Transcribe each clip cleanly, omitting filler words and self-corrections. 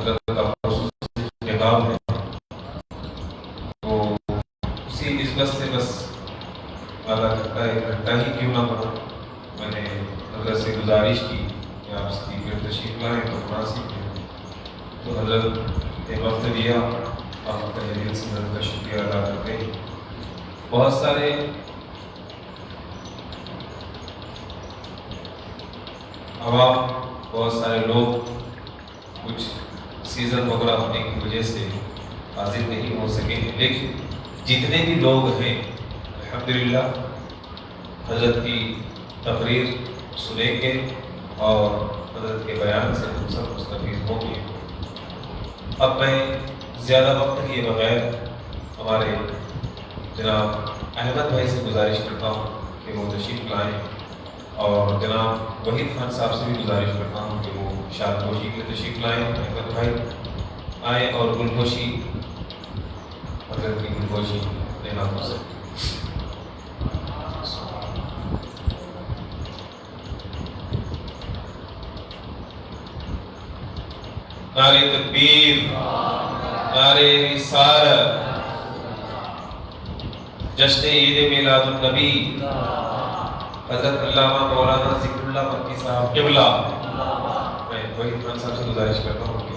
حضرت کا خصوصی خطاب ہے، تو اسی نسبت سے بس آدھا گھنٹہ ہی کیوں نہ پڑا، میں نے حضرت سے گزارش کی کہ آپ اسپیکر تشریف لائیں تو مناسب ہے، تو حضرت نے وقت دیا، آپ کا دل سے حضرت کا شکریہ ادا کرتے ہیں۔ بہت سارے عوام، بہت سارے لوگ کچھ سیزن وغیرہ ہونے کی وجہ سے حاضر نہیں ہو سکے ہیں، لیکن جتنے بھی لوگ ہیں الحمدللہ حضرت کی تقریر سنیں گے اور حضرت کے بیان سے ہم سب مستفید ہوں گے۔ اب میں زیادہ وقت لیے بغیر ہمارے جناب احمد بھائی سے گزارش کرتا ہوں کہ وہ تشریف لائیں، اور جناب وحید خان صاحب سے بھی گزارش کرتا ہوں کہ وہ شاد گوشی کے تشریف لائیں۔ احمد بھائی آئیں اور گلگوشی، حضرت کی گلگوشی لینا ہو سکے۔ نعرہ تکبیر، نعرہ رسالت، جشن عید میلاد النبی حضرت علامہ مولانا ذکر اللہ مکی صاحب قبلہ۔ میں وحید خان صاحب سے گزارش کرتا ہوں کہ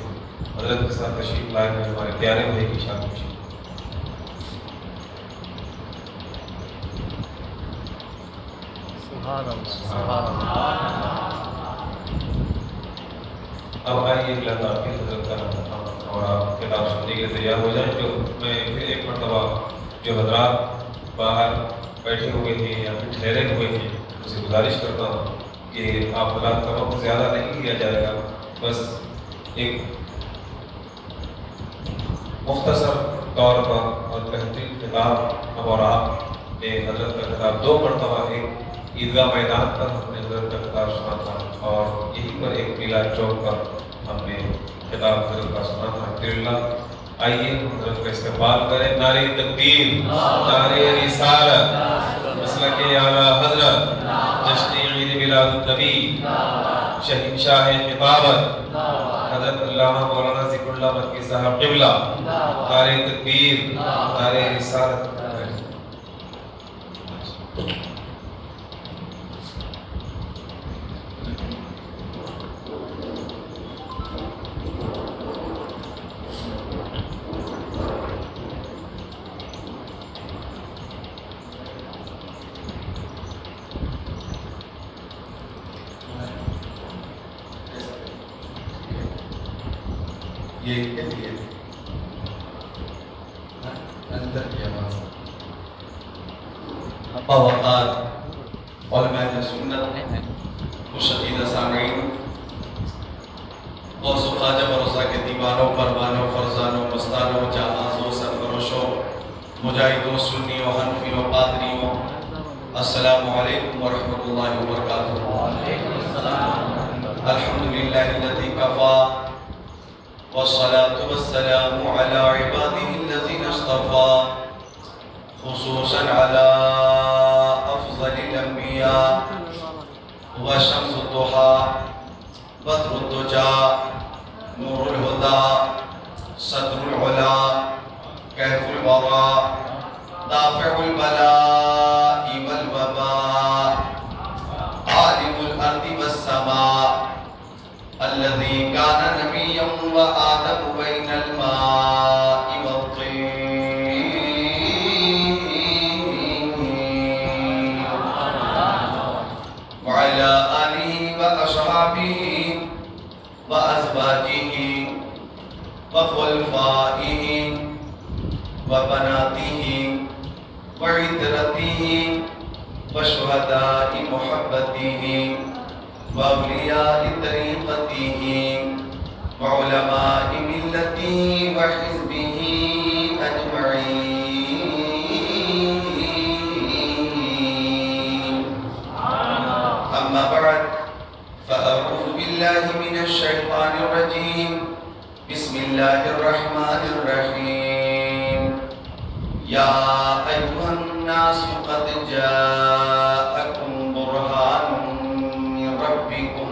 حضرت کے ساتھ تشریف لائے ہوئے ہمارے پیارے بھائی کی شاد گوشی۔ سبحان اللہ، سبحان اللہ۔ اب آئیے اللہ تعالیٰ کی حضرت کا نام اور آپ کتاب سننے کے لیے تیار ہو جائیں۔ جو میں پھر ایک مرتبہ جو حضرات باہر بیٹھے ہوئے ہیں یا پھر ٹھہرے ہوئے ہیں ان سے گزارش کرتا ہوں کہ آپ حضرات کا وقت زیادہ نہیں لیا جائے گا، بس ایک مختصر طور پر اور بہترین خطاب ہم اور آپ نے حضرت کا خطاب 2 مرتبہ ایک عیدگاہ میدان پر ہم نے حضرت کا خطاب سنا تھا، اور یہیں پر ایک میلاد چوک پر ہم نے خطاب حضرت کا سنا تھا۔ الحمدللہ آئیے حضرت کا استقبال کریں۔ نعرہ تکبیر، نعرہ رسالت، مسلک اعلیٰ حضرت، جشن عید میلاد النبی، شہنشاہ خطابت حضرت علامہ مولانا ذکر اللہ مکی صاحب قبلہ۔ نعرہ تکبیر، نعرہ رسالت۔ یہ کہتی ہے اندر کی آواز وقار علماء سنت مشاہدہ سامعین، غوث و خواجہ بروزہ کے دیوانوں، پروانوں، فرزانوں، مستانوں، جہازوں، سرفروشوں، مجاہدوں، سنیوں، حنفیوں، قادریوں، السلام علیکم ورحمۃ اللہ وبرکاتہ۔ الحمدللہ الذی کفا والصلاة والسلام على عباده الذين اصطفى، خصوصا على أفضل الأنبياء وشمس الضحى بدر الدجى نور الهدى صدر العلا كهف الورى دافع البلاء والوباء عالم الأرض والسماء الذي كان نبيا وآدم بين الماء والطين وعلى آله وأصحابه وأزواجه وخلفائه وبناته وعترته وشهداء محبته وأولياء طريقته وعلماء ملته وحزبه أجمعين. أما بعد، فأعوذ بالله من الشيطان الرجيم. بسم الله الرحمن الرحيم. يا أيها الناس قد جاءكم برهان ربكم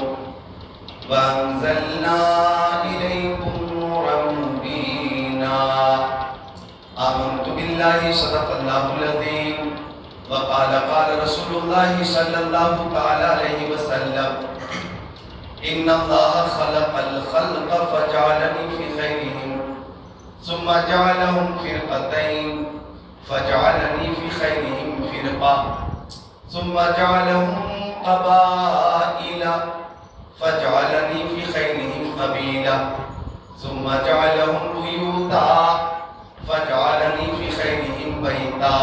وأنزلنا إليكم الله العظيم. وقال قال رسول الله صلى الله تعالى عليه وسلم إن الله خلق الخلق فجعلني في خيرهم ثم جعلهم فرقتين فجعلني في خيرهم فرقة ثم جعلهم قبائل فجعلني في خيرهم قبيلة ثم جعلهم بيوتا فجعلني في خيرهم بيتا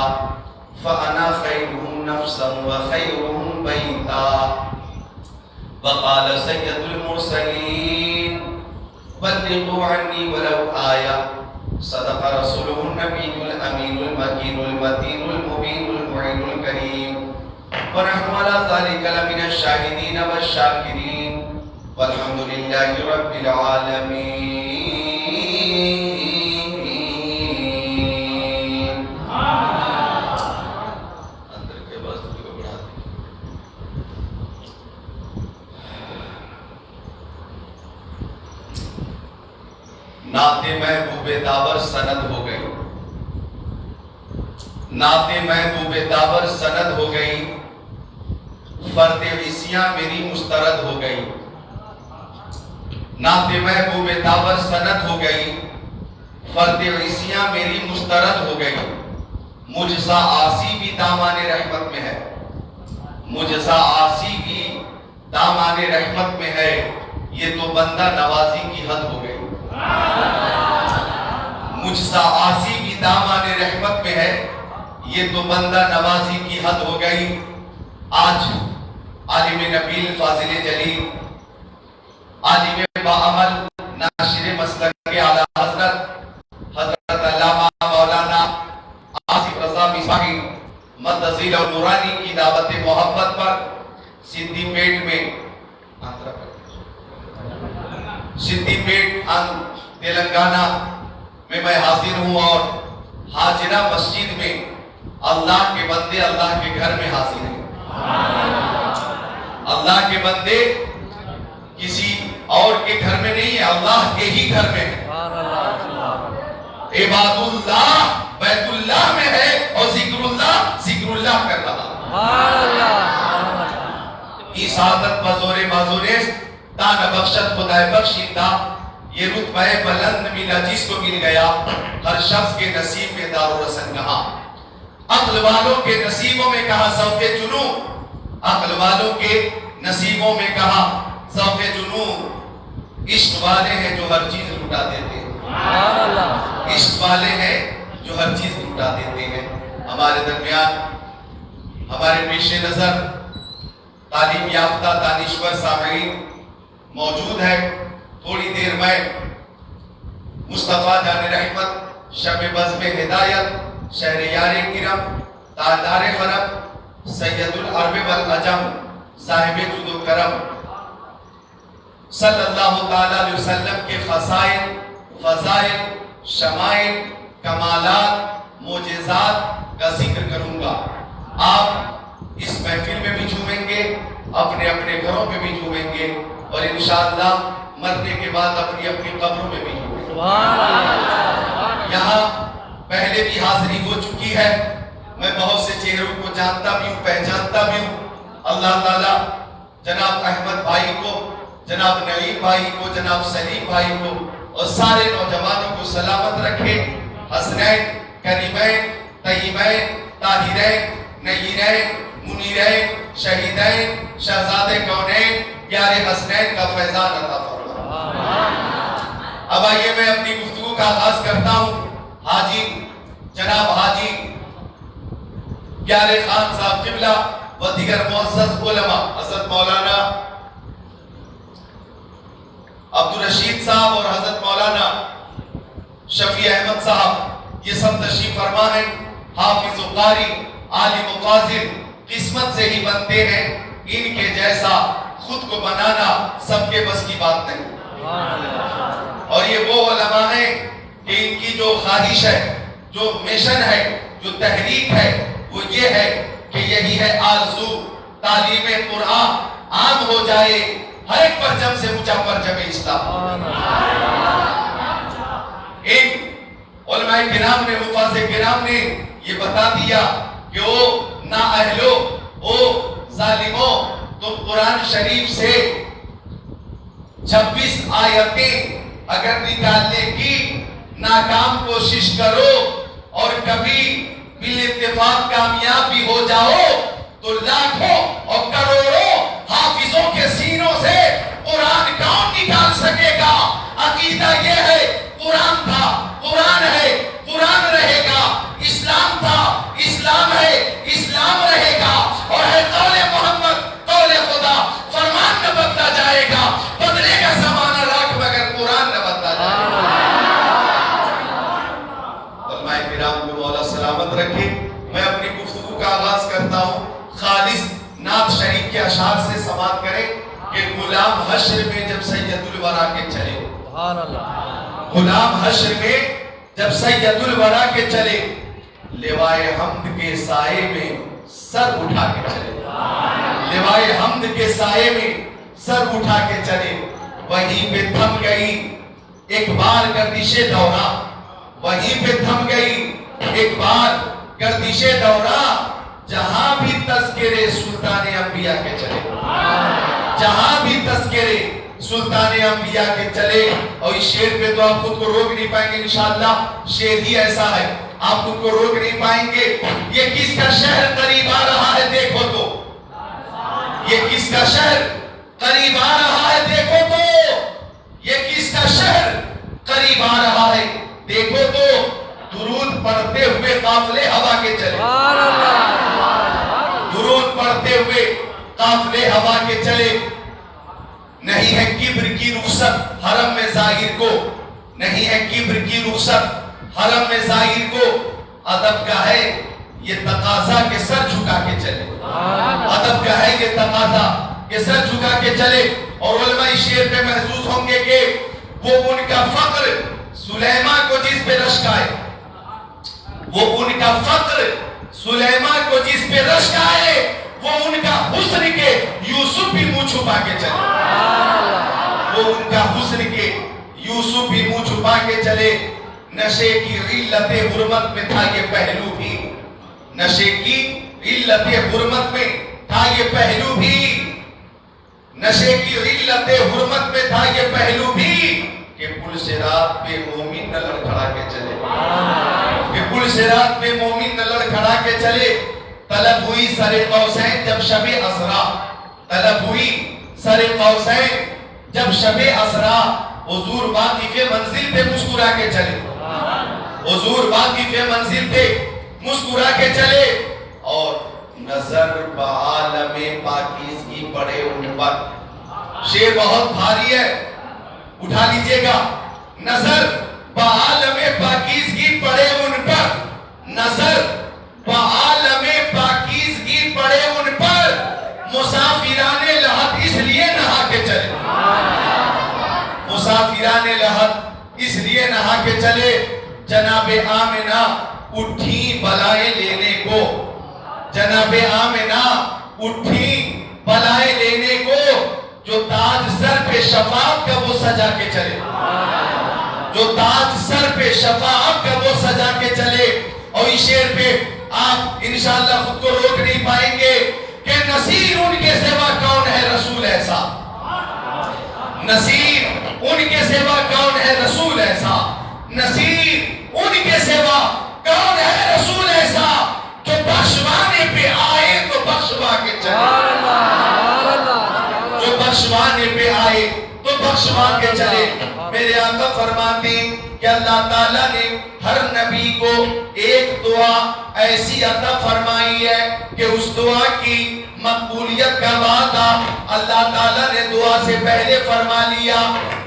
فأنا خيرهم نفسا وخيرهم بيتا. وقال سيد المرسلين بلغوا عني ولو آية. صدق رسوله النبي الأمين المكين المتين المبين المعين الكريم. ونحن على ذلك لمن الشاهدين والشاكرين والحمد لله رب العالمين. اندر کے بعد کو بڑھا دیں. نعت محبوب داور سند ہو گئی. نعت محبوب داور سند ہو گئی. فرد عیسیاں میری مسترد ہو گئی. نعت محبوب داور سند ہو گئی. فرد عیسیاں میری مسترد ہو گئی. مجھ سا آسی بھی دامان رحمت میں ہے. مجھ سا آسی بھی دامان رحمت میں ہے. یہ تو بندہ نوازی کی حد ہو گئی. مجھ سا آسی بھی دامان رحمت میں ہے. یہ تو بندہ نوازی کی حد ہو گئی. آج عالم نبیل فاضل جلیل عالم باعمل ناشر مسلک کے اعلیٰ حضرت علامہ مولانا آصف رضا مصباحی مدذیل اور نورانی کی دعوت محبت پر سندھی پیٹ میں تلنگانہ میں حاضر ہوں اور حاجرہ مسجد میں اللہ کے بندے اللہ کے گھر میں حاضر ہیں. اللہ کے بندے کسی اور کے گھر میں نہیں ہے, اللہ کے ہی گھر میں ہے. عباد اللہ بیت اللہ میں ہے اور ذکر اللہ کر رہا. ای سعادت بزور بازوریس تان بخشت خدای بخشیدہ. یہ رتبہ بلند ملا جس کو مل گیا. ہر شخص کے نصیب میں دار و رسن کہاں. عقل والوں کے نصیبوں میں کہاں ذوق جنوں. عقل والوں کے نصیبوں میں کہاں ذوق جنوں. عشق والے ہیں جو ہر چیز لٹا دیتے ہیں. عشق والے ہیں جو ہر چیز لٹا دیتے ہیں. ہمارے درمیان ہمارے پیش نظر تعلیم یافتہ دانشور سامعین موجود ہے. تھوڑی دیر میں مصطفیٰ جان رحمت شب بزم ہدایت شہریار کرم تاجدار خرم سید العرب والعجم صاحب جود و کرم صلی اللہ تعالی علیہ وسلم کے خصائل فضائل شمائل کمالات معجزات کا ذکر کروں گا. آپ اس محفل میں بھی جھومیں گے, اپنے اپنے گھروں میں بھی جھومیں گے اور انشاءاللہ مرنے کے بعد اپنی اپنی قبروں میں بھی جھومیں گے. یہاں پہلے بھی حاضری ہو چکی ہے. میں بہت سے چہروں کو جانتا بھی ہوں, پہچانتا بھی ہوں. اللہ تعالیٰ جناب احمد بھائی کو, جناب نعیم بھائی کو, جناب سلیم بھائی کو اور سارے نوجوانوں کو سلامت رکھے. حسنین, کریمین, طیبین, طاہرین, نیرین, منیرین, شہیدین, شہزادے کونین, پیارے حسنین کا فیضان عطا فرمائے. اب آئیے میں اپنی گفتگو کا آغاز کرتا ہوں. حاجی جناب حاجی پیارے خان صاحب قبلہ و دیگر معزز علماء حضرت مولانا عبدالرشید صاحب اور حضرت مولانا شفیع احمد صاحب یہ سب تشریف فرما ہیں. حافظ و قاری, عالم و فاضل قسمت سے ہی بنتے ہیں. ان کے جیسا خود کو بنانا سب کے بس کی بات نہیں. اور یہ وہ علماء ہیں کہ ان کی جو خواہش ہے, جو مشن ہے, جو تحریک ہے وہ یہ ہے کہ یہی ہے آرزو تعلیم قرآن عام ہو جائے ہر ایک پرچم سے اونچا پرچم اسلام. ان علماء کرام نے, مفسر کرام نے یہ بتا دیا کہ او نااہلو، او ظالموں، تم قرآن شریف سے 26 آیتیں اگر نکالنے کی ناکام کوشش کرو اور کبھی بالاتفاق کامیاب بھی ہو جاؤ تو لاکھوں اور کروڑوں حافظوں کے سینوں سے قرآن کون نکال سکے گا؟ عقیدہ یہ ہے قرآن تھا، قرآن ہے، قرآن رہے گا، اسلام تھا، اسلام ہے، اسلام رہے گا، اور ہے قول محمد، قول خدا، فرمان نہ بدلا جائے گا، بدلے گا زمانہ لاکھ مگر قرآن نہ بدلا جائے گا۔ علماء کرام کو مولا سلامت رکھے۔ میں اپنی گفتگو کا آغاز کرتا ہوں، خالص نعت شریف کے اشعار سے سماعت کریں کہ غلام حشر میں جب سید الورا کے چلے، سبحان اللہ، غلام حشر میں جب سید الورا کے چلے، لوائے حمد کے سائے میں سر اٹھا کے چلے، لوائے حمد کے سائے میں سر اٹھا کے چلے، وہیں پہ تھم گئی ایک بار گردش دورہ، وہیں پہ تھم گئی ایک بار گردش دورہ، جہاں بھی تذکرے سلطان انبیاء کے چلے، جہاں بھی تذکرے سلطان انبیاء کے چلے۔ اور اس شعر پہ تو آپ خود کو روک نہیں پائیں گے انشاءاللہ، شعر ہی ایسا ہے، آپ خود کو روک نہیں پائیں گے۔ یہ کس کا شہر قریب آ رہا ہے دیکھو تو، یہ کس کا شہر قریب آ رہا ہے دیکھو تو، یہ کس کا شہر قریب آ رہا ہے دیکھو تو، درود پڑھتے ہوئے قافلے ہوا کے چلے، درود پڑھتے ہوئے قافلے ہوا کے چلے۔ نہیں ہے کبر کی رخصت حرم میں ظاہر کو، نہیں ہے کبر کی رخصت حرم میں ظاہر کو، ادب کا ہے یہ تقاضا کہ سر جھکا کے چلے، ادب کا ہے یہ تقاضا کہ سر جھکا کے چلے۔ اور علماء اس شعر پہ محسوس ہوں گے کہ وہ ان کا فقر سلیمان کو جس پہ رشک آئے، وہ ان کا فقر سلیمان کو جس پہ رشک آئے، وہ ان کا حسن کے یوسف بھی منہ چھپا کے چلے، وہ ان کا حسن کے یوسف بھی منہ چھپا کے چلے۔ نشے کی علت حرمت میں تھا یہ پہلو بھی، نشے کی علت حرمت میں تھا یہ پہلو بھی، نشے کی علت حرمت میں تھا یہ پہلو بھی، کہ پل صراط پہ مومن نہ لڑکھڑا کے چلے، کہ پل صراط پہ مومن نہ لڑکھڑا کے چلے۔ طلب ہوئی سر قوسین جب شب اسرا، طلب ہوئی سر قوسین جب شب اسرا، حضور واقف منزل پہ مسکرا کے چلے، حضور واقف منزل پہ مسکرا کے چلے۔ اور نظر بعالم پاکیزگی پڑے ان پر، شعر بہت بھاری ہے، اٹھا لیجئے گا۔ نظر بعالم پاکیزگی پڑے ان پر، نظر بعالم پاکیزگی پڑے ان پر، مسافران لحد اس لیے نہا کے چلے، مسافران لحد اس لیے نہا کے چلے۔ جناب آمنہ اٹھی بلائے لینے کو، جناب آمنہ اٹھی بلائے لینے کو، جو تاج سر پہ شفاعت کا وہ سجا کے چلے، جو تاج سر پہ شفاعت کا وہ سجا کے چلے۔ اور اس شعر پہ آپ انشاءاللہ خود کو روک نہیں پائیں گے کہ نصیر ان کے سوا کون ہے رسول ایسا، نصیر ان کے سوا کون ہے رسول ایسا، نصیر ان کے سوا کون ہے رسول ایسا، جو بخشوانے پہ آئے تو بخشوا کے چلے، جو بخشوانے پہ آئے تو بخشوا کے چلے۔ میرے آقا فرماتے کہ اللہ تعالیٰ نے ہر نبی کو ایک دعا ایسی عطا فرمائی ہے کہ اس دعا کی مقبولیت کا وعدہ اللہ تعالیٰ نے دعا سے پہلے فرما لیا۔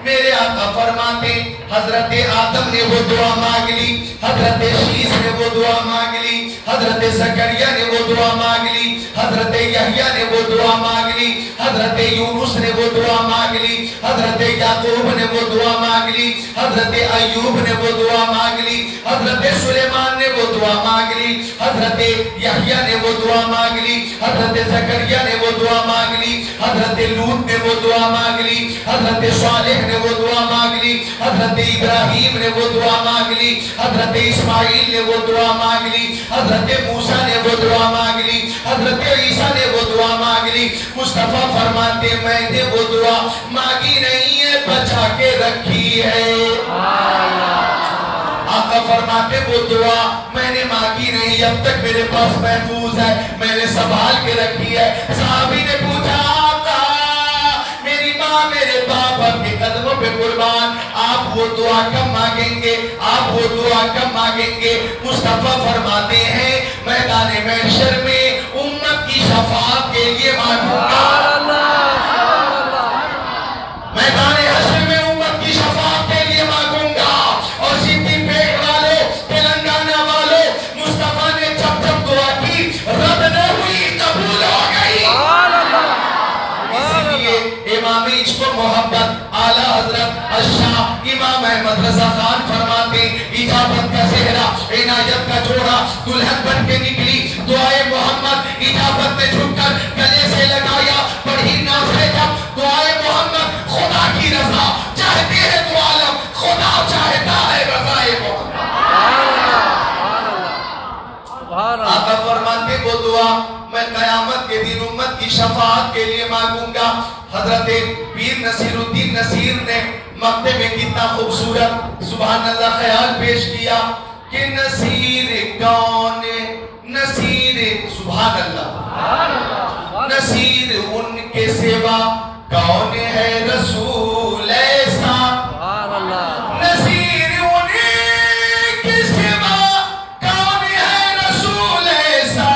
میرے آقا فرماتے حضرت آدم نے وہ دعا مانگ لی، حضرت شیس نے وہ دعا مانگ لی، حضرت زکریا نے وہ دعا مانگ لی، حضرت یحییٰ نے وہ دعا مانگ لی۔ لی، حضرت یونس نے وہ دعا مانگ لی، حضرت یعقوب نے وہ دعا مانگ لی، حضرت ایوب نے وہ دعا مانگ لی، حضرت سلیمان نے وہ دعا مانگ لی، حضرت یحییٰ نے وہ دعا مانگ لی، حضرت زکریا نے وہ دعا مانگ لی، حضرت لوط نے وہ دعا مانگ لی، حضرت صالح نے وہ دعا مانگ لی، حضرت ابراہیم نے وہ دعا مانگ لی، حضرت اسماعیل نے وہ دعا مانگ لی، حضرت موسیٰ نے وہ دعا مانگ لی، حضرت عیسیٰ نے وہ دعا مانگ لی۔ مصطفیٰ فرماتے میں نے وہ دعا مانگی نہیں ہے، بچا کے رکھی ہے۔ آقا فرماتے وہ دعا میں نے مانگی نہیں، اب تک میرے پاس محفوظ ہے، میں نے سنبھال کے رکھی ہے۔ صحابی نے پوچھا آقا میری ماں میرے باپ آپ کے قدموں پہ قربان، آپ وہ دعا کب مانگیں گے، آپ وہ دعا کب مانگیں گے؟ مصطفیٰ فرماتے ہیں میدان محشر میں امت کی شفاعت کے لیے مانگوں گا۔ میدان حشر میں امت کی شفاعت کے لیے مانگوں گا۔ اور سیدھی پیٹ والوں، تلنگانہ والوں، مصطفیٰ نے جب جب دعا کی رد نہ ہوئی، قبول ہو گئی۔ اسی لیے امام عشق و محبت اعلیٰ حضرت الشاہ امام احمد رضا خان فرماتے اجابت کا صحرا عنایت کا جوڑا دلہن بن کے نکلی، دعائے محمد اجابت نے جھک کر گلے سے لگایا، پڑھی ناز ہے جب دعائے محمد، خدا کی رضا چاہتے ہیں تو عالم، خدا چاہتا ہے رضائے محمد۔ آقا فرماتے وہ دعا میں قیامت کے دن امت کی شفاعت کے لیے مانگوں گا۔ حضرت پیر نصیر الدین نصیر نے مکتب میں کتنا خوبصورت سبحان اللہ خیال پیش کیا کہ نصیر کون، نصیر سبحان اللہ، نصیر ان کے سوا کون ہے رسول ایسا، نصیر ان کے سوا کون ہے رسول ایسا،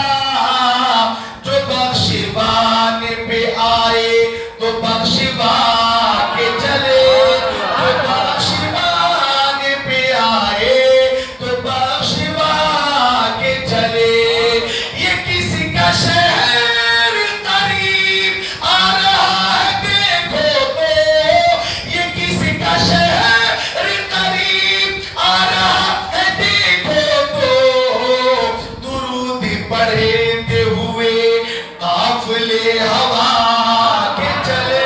جو بخشوان پہ آئے تو بخشوا کے چلے، جو بخشوان پہ آئے تو بخشوا کے چلے۔ یہ کسی کا شہر قریب آ رہا ہے دیکھو تو، یہ کسی کا شہر قریب آ رہا ہے دیکھو تو، درود پڑھتے ہوئے قافلے ہوا کے چلے،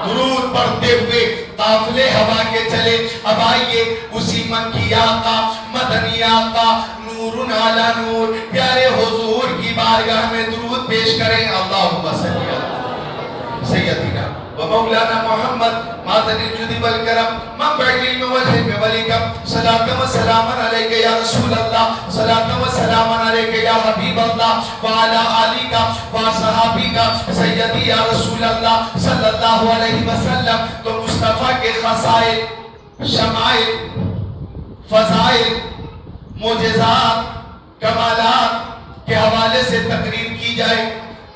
درود پڑھتے ہوئے قافلے ہوا کے چلے۔ اب آئیے اسی مکی آقا مدنی آقا نور علی نور پیارے حضور کی بارگاہ میں درود پیش کریں۔ اللہم صلی علی سیدنا و مولانا محمد مادن الجود والکرم منبع علم والحلم والحکم، صلاة و سلاما علیکہ یا رسول اللہ، صلاة و سلاما علیکہ یا حبیب اللہ، وعلا آلیکہ وصحابیکہ سیدی یا رسول اللہ صلی اللہ علیہ وسلم۔ تو مصطفیٰ کے خصائل، شمائل، فضائل، معجزات، کمالات کے حوالے سے تقریر کی جائے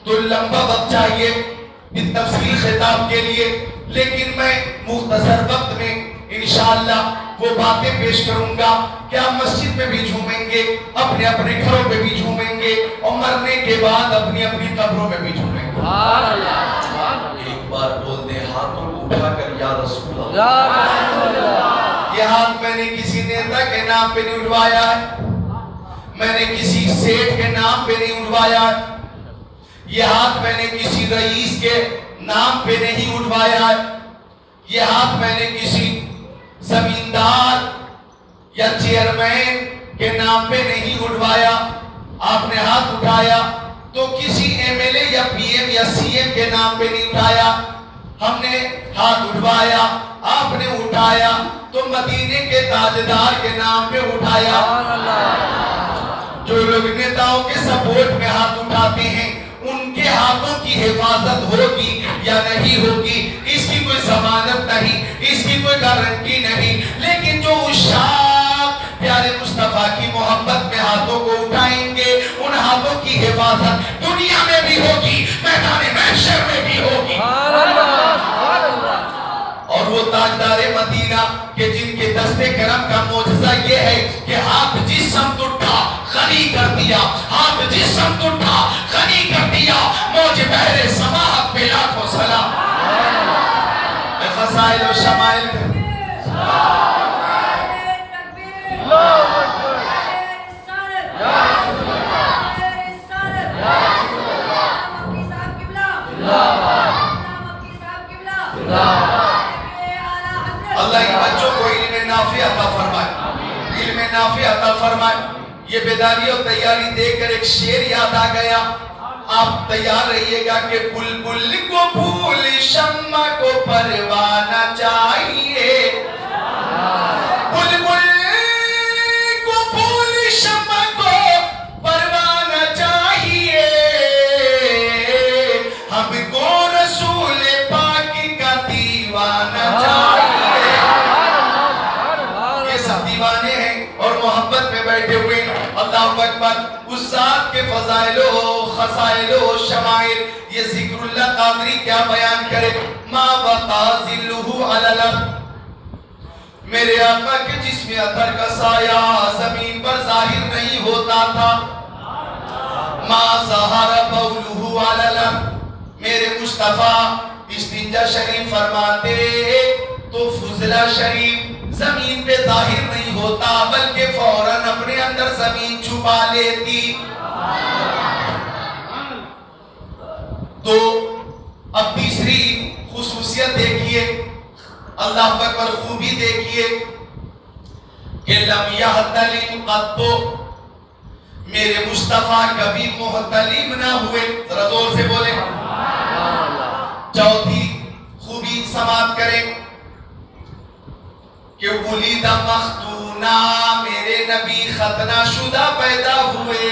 تو لمبا وقت چاہیے بالتفصیل خطاب کے لیے، لیکن میں مختصر وقت میں انشاءاللہ وہ باتیں پیش کروں گا کہ آپ مسجد میں بھی جھومیں گے، اپنے اپنے گھروں میں بھی جھومیں گے، اور مرنے کے بعد اپنی اپنی قبروں میں بھی جھومیں گے۔ ایک بار بول دیں ہاتھوں کو اٹھا کر یا رسول اللہ۔ یہ ہاتھ میں نے کسی نیتا کے نام پہ نہیں اٹھوایا ہے، میں نے کسی سیٹ کے نام پہ نہیں اٹھوایا ہے، یہ ہاتھ میں نے کسی رئیس کے نام پہ نہیں اٹھوایا ہے، یہ ہاتھ میں نے کسی زمیندار یا چیئرمین کے نام پہ نہیں اٹھوایا۔ آپ نے ہاتھ اٹھایا تو کسی ایم ایل اے یا پی ایم یا سی ایم کے نام پہ نہیں اٹھایا، ہم نے ہاتھ اٹھوایا، آپ نے اٹھایا تو مدینے کے تاجدار کے نام پہ اٹھایا۔ جو لوگ نیتاؤں کے سپورٹ میں ہاتھ اٹھاتے ہیں ان کے ہاتھوں کی حفاظت ہوگی یا نہیں ہوگی اس کی کوئی ضمانت نہیں، اس کی کوئی گارنٹی نہیں، لیکن جو عشاق پیارے مصطفیٰ کی محبت میں ہاتھوں کو اٹھائیں گے ان ہاتھوں کی حفاظت دنیا میں بھی ہوگی، میدان محشر میں بھی ہوگی۔ اور وہ تاجدار مدینہ کہ جن کے دست کرم کا معجزہ یہ ہے کہ ہاتھ جس سمت اٹھا غنی کر دیا، ہاتھ جس سمت اٹھا غنی کر دیا، موج بحر سماحت پہ لاکھوں سلام۔ فضائل و شمائل اللہ ان بچوں کو علم نافع عطا فرمائے، علم نافع عطا فرمائے۔ یہ بیداری اور تیاری دیکھ کر ایک شعر یاد آ گیا، آپ تیار رہیے گا کہ بلبل کو پھول شمع کو پروانہ چاہیے، بلبل کو پھول شمع کو پروانہ چاہیے، ہم کو رسول پاک کا دیوانہ چاہیے۔ یہ سب دیوانے ہیں اور محبت میں بیٹھے ہوئے ہیں۔ اللہ اکبر، اس ذات کے فضائل و خصائل و شمائل یہ ذکر اللہ قادری کیا بیان کرے۔ ما وقع ظلہ علی الارض، میرے آقا کے جسم اثر کا سایہ زمین پر ظاہر نہیں ہوتا تھا۔ ما ظہر بولہ علی الارض، میرے مصطفیٰ استنجا شریف فرماتے تو فضلہ شریف زمین پہ ظاہر نہیں ہوتا بلکہ فوراً اپنے اندر زمین چھپا لیتی۔ تو اب تیسری خصوصیت دیکھیے، اللہ اکبر خوبی دیکھیے کہ لم یحتلم قط، میرے مصطفیٰ کبھی محتلم نہ ہوئے۔ ذرا زور سے بولیں۔ چوتھی خوبی سماعت کریں کہ ولید مختونہ، میرے نبی ختنہ شدہ پیدا ہوئے۔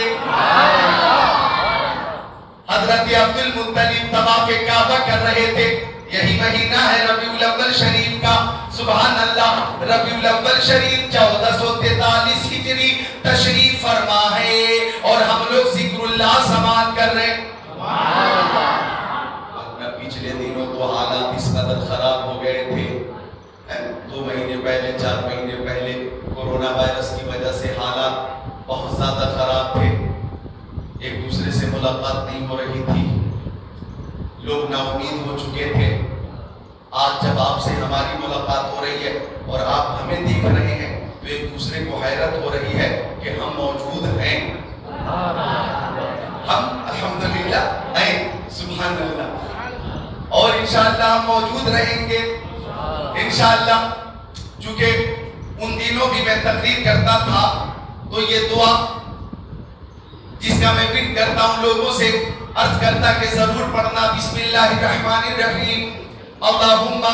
حضرت عبد المطلب طواف کعبہ کر رہے تھے، یہی مہینہ ہے ربیع الاول شریف کا۔ سبحان اللہ، ربیع الاول شریف 1443 ہجری تشریف فرما ہے اور ہم لوگ ذکر اللہ سماعت کر رہے ہیں۔ پچھلے دنوں تو حالات اس قدر خراب ہو گئے تھے، 2 مہینے پہلے 4 مہینے پہلے کورونا وائرس کی وجہ سے حالات بہت زیادہ خراب تھے، ایک دوسرے سے ملاقات نہیں ہو رہی تھی، لوگ نا امید ہو چکے تھے۔ آج جب آپ سے ہماری ملاقات ہو رہی ہے اور آپ ہمیں دیکھ رہے ہیں تو ایک دوسرے کو حیرت ہو رہی ہے کہ ہم موجود ہیں، ہم الحمدللہ ہیں، سبحان اللہ، اور انشاءاللہ ہم موجود رہیں گے انشاءاللہ۔ چونکہ ان دنوں بھی میں تقریر کرتا تھا تو یہ دعا جس کا میں ون کرتا ہوں لوگوں سے عرض کرتا کہ ضرور پڑھنا، بسم اللہ الرحمن الرحیم، اللہم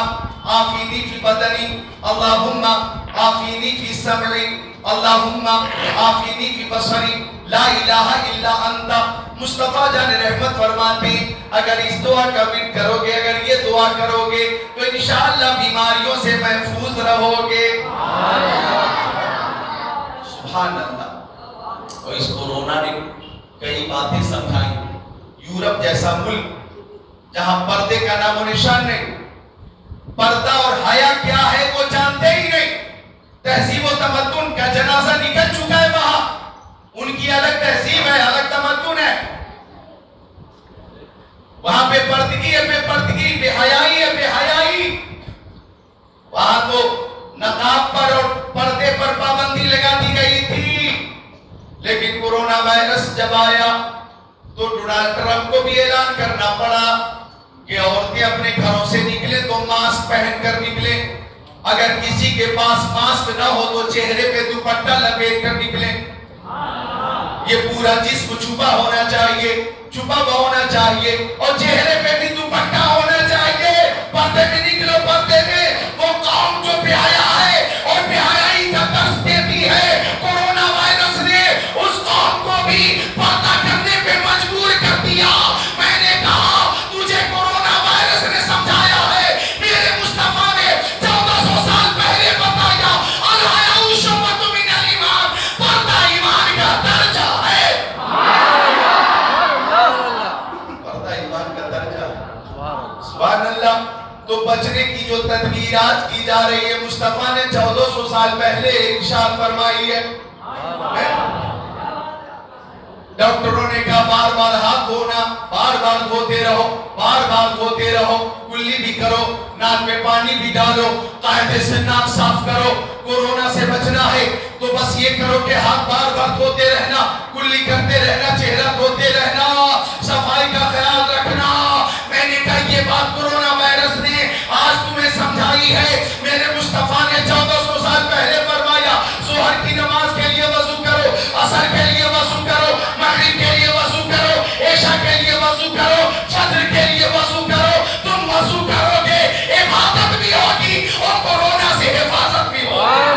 آفینی فی بدنی، اللہم آفینی فی سمعی، اللہم آفینی فی بصری، لا الہ الا انت۔ مصطفیٰ جان رحمت فرماتے ہیں اگر اس دعا کا ون کرو گے، اگر یہ دعا کرو گے تو انشاءاللہ بیماریوں سے محفوظ رہو گے۔ سبحان اللہ۔ اور اس کورونا نے کئی باتیں سمجھائیں۔ یورپ جیسا ملک جہاں پردے کا نام و نشان نہیں، پردہ اور حیا کیا ہے وہ جانتے ہی نہیں، تہذیب و تمدن کا جنازہ نکل چکا ہے وہاں، ان کی الگ تہذیب ہے، الگ تمدن ہے، وہاں بے پردگی ہے، بے پردگی، بے حیائی ہے، بے حیائی۔ وہاں تو نقاب پر اور پردے پر پابندی لگا دی گئی تھی، لیکن کورونا وائرس جب آیا تو ڈونلڈ ٹرمپ کو بھی اعلان کرنا پڑا کہ عورتیں اپنے گھروں سے نکلیں تو ماسک پہن کر نکلیں، اگر کسی کے پاس ماسک نہ ہو تو چہرے پہ دوپٹہ لپیٹ کر نکلیں، یہ پورا جسم چھپا ہونا چاہیے، چھپا ہوا ہونا چاہیے اور چہرے پہ بھی دوپٹہ ہونا چاہیے۔ پردے میں نکلو، پردے میں۔ وہ قوم جو بے حیا ہے اور بے حیائی کا درس دیتی ہے، کورونا وائرس نے اس قوم کو بھی پردہ کرنے پہ مجبور کر دیا۔ میں نے کہا تجھے کورونا وائرس نے سمجھایا ہے، میرے مصطفیٰ نے 1400 سال پہلے بتایا، الحیاء شعبۃ من الایمان، پردہ ایمان کا درجہ ہے۔ پردہ ایمان کا درجہ ہے، سبحان اللہ۔ تو بچنے کی جو تدبیرات کی جا رہی ہے مصطفیٰ نے 1400 سال پہلے ارشاد فرمائی ہے۔ ڈاکٹروں نے کہا بار بار ہاتھ دھونا، بار بار دھوتے رہو، بار بار دھوتے رہو، کلی بھی کرو، ناک میں پانی بھی ڈالو، قاعدے سے ناک صاف کرو۔ کورونا سے بچنا ہے تو بس یہ کرو کہ ہاتھ بار بار دھوتے رہنا، کلی کرتے رہنا، چہرہ دھوتے رہنا، صفائی کا خیال رکھنا۔ میں نے کہا یہ بات کورونا وائرس نے آج تمہیں سمجھائی ہے، میرے مصطفیٰ نے 1400 سال پہلے فرمایا ظہر کی نماز کے لیے وضو کرو، عصر کے لیے وضو کرو، مغرب کے لیے وضو کرو، عشاء کے لیے وضو کرو، فجر کے لیے وضو کرو۔ تم وضو کرو گے عبادت بھی ہوگی اور کورونا سے حفاظت بھی ہوگی۔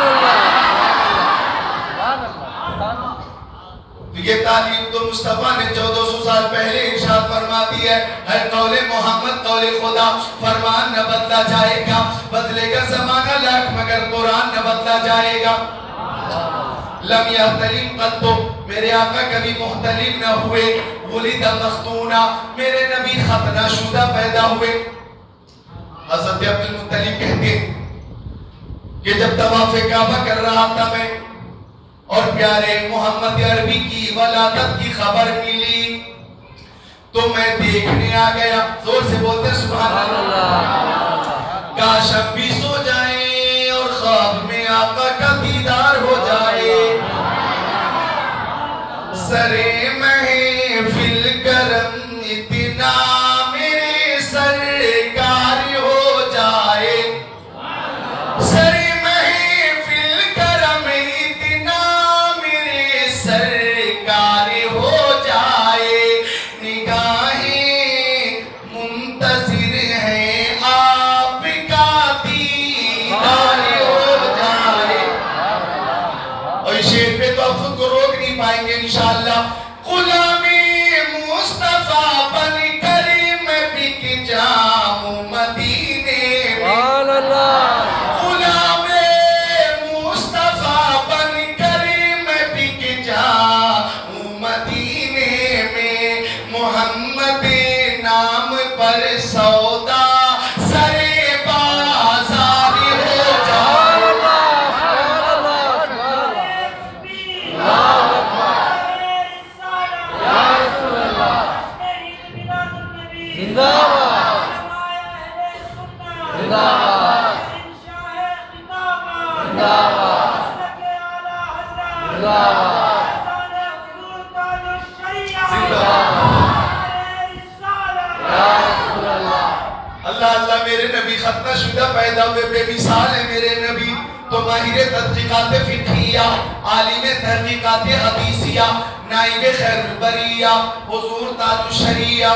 تو یہ تعلیم تو مصطفیٰ نے 1400 سال پہلے ارشاد فرما دی ہے قول محمد قول خدا، فرمان نہ بدلا جائے گا، بدلے گا زمانہ لاکھ مگر قرآن نہ بدلا جائے گا۔ لم یحتلم قط، میرے آقا کبھی محتلم نہ ہوئے، ولد مختونا، میرے نبی ختنہ شدہ پیدا ہوئے۔ حضرت عبد المطلب کہتے ہیں کہ جب طواف کعبہ کر رہا تھا میں اور پیارے محمد عربی کی ولادت کی خبر ملی تو میں دیکھنے آ گیا۔ زور سے بولتے سبحان اللہ۔ کاش ہم بھی سو جائیں اور خواب میں آقا کا دیدار ہو جائے، سرے محفل کرم اتنا میرے سرکار ہو جائے، سرے محفل کرم اتنا میرے سرکار ہو جائے، نگاہیں منتظر ہیں آپ کا دیدار ہو جائے۔ اور اس شعر پہ تو آپ خود کو روک نہیں پائیں گے انشاءاللہ۔ غلام مصطفیٰ بن کر میں بک جاؤں مدینے میں، غلام مصطفیٰ بن کر میں بک جاؤں مدینے میں، محمد نام پر سودا سرے بازار ہو جائے۔ اللہ اللہ میرے نبی ختنہ شدہ پیدا ہوئے، بے مثال ہے میرے نبی، تو ماہر تحقیقات فقہیہ، عالم تحقیقات حدیثیہ، نائب خیر البریہ، حضور تاج الشریعہ،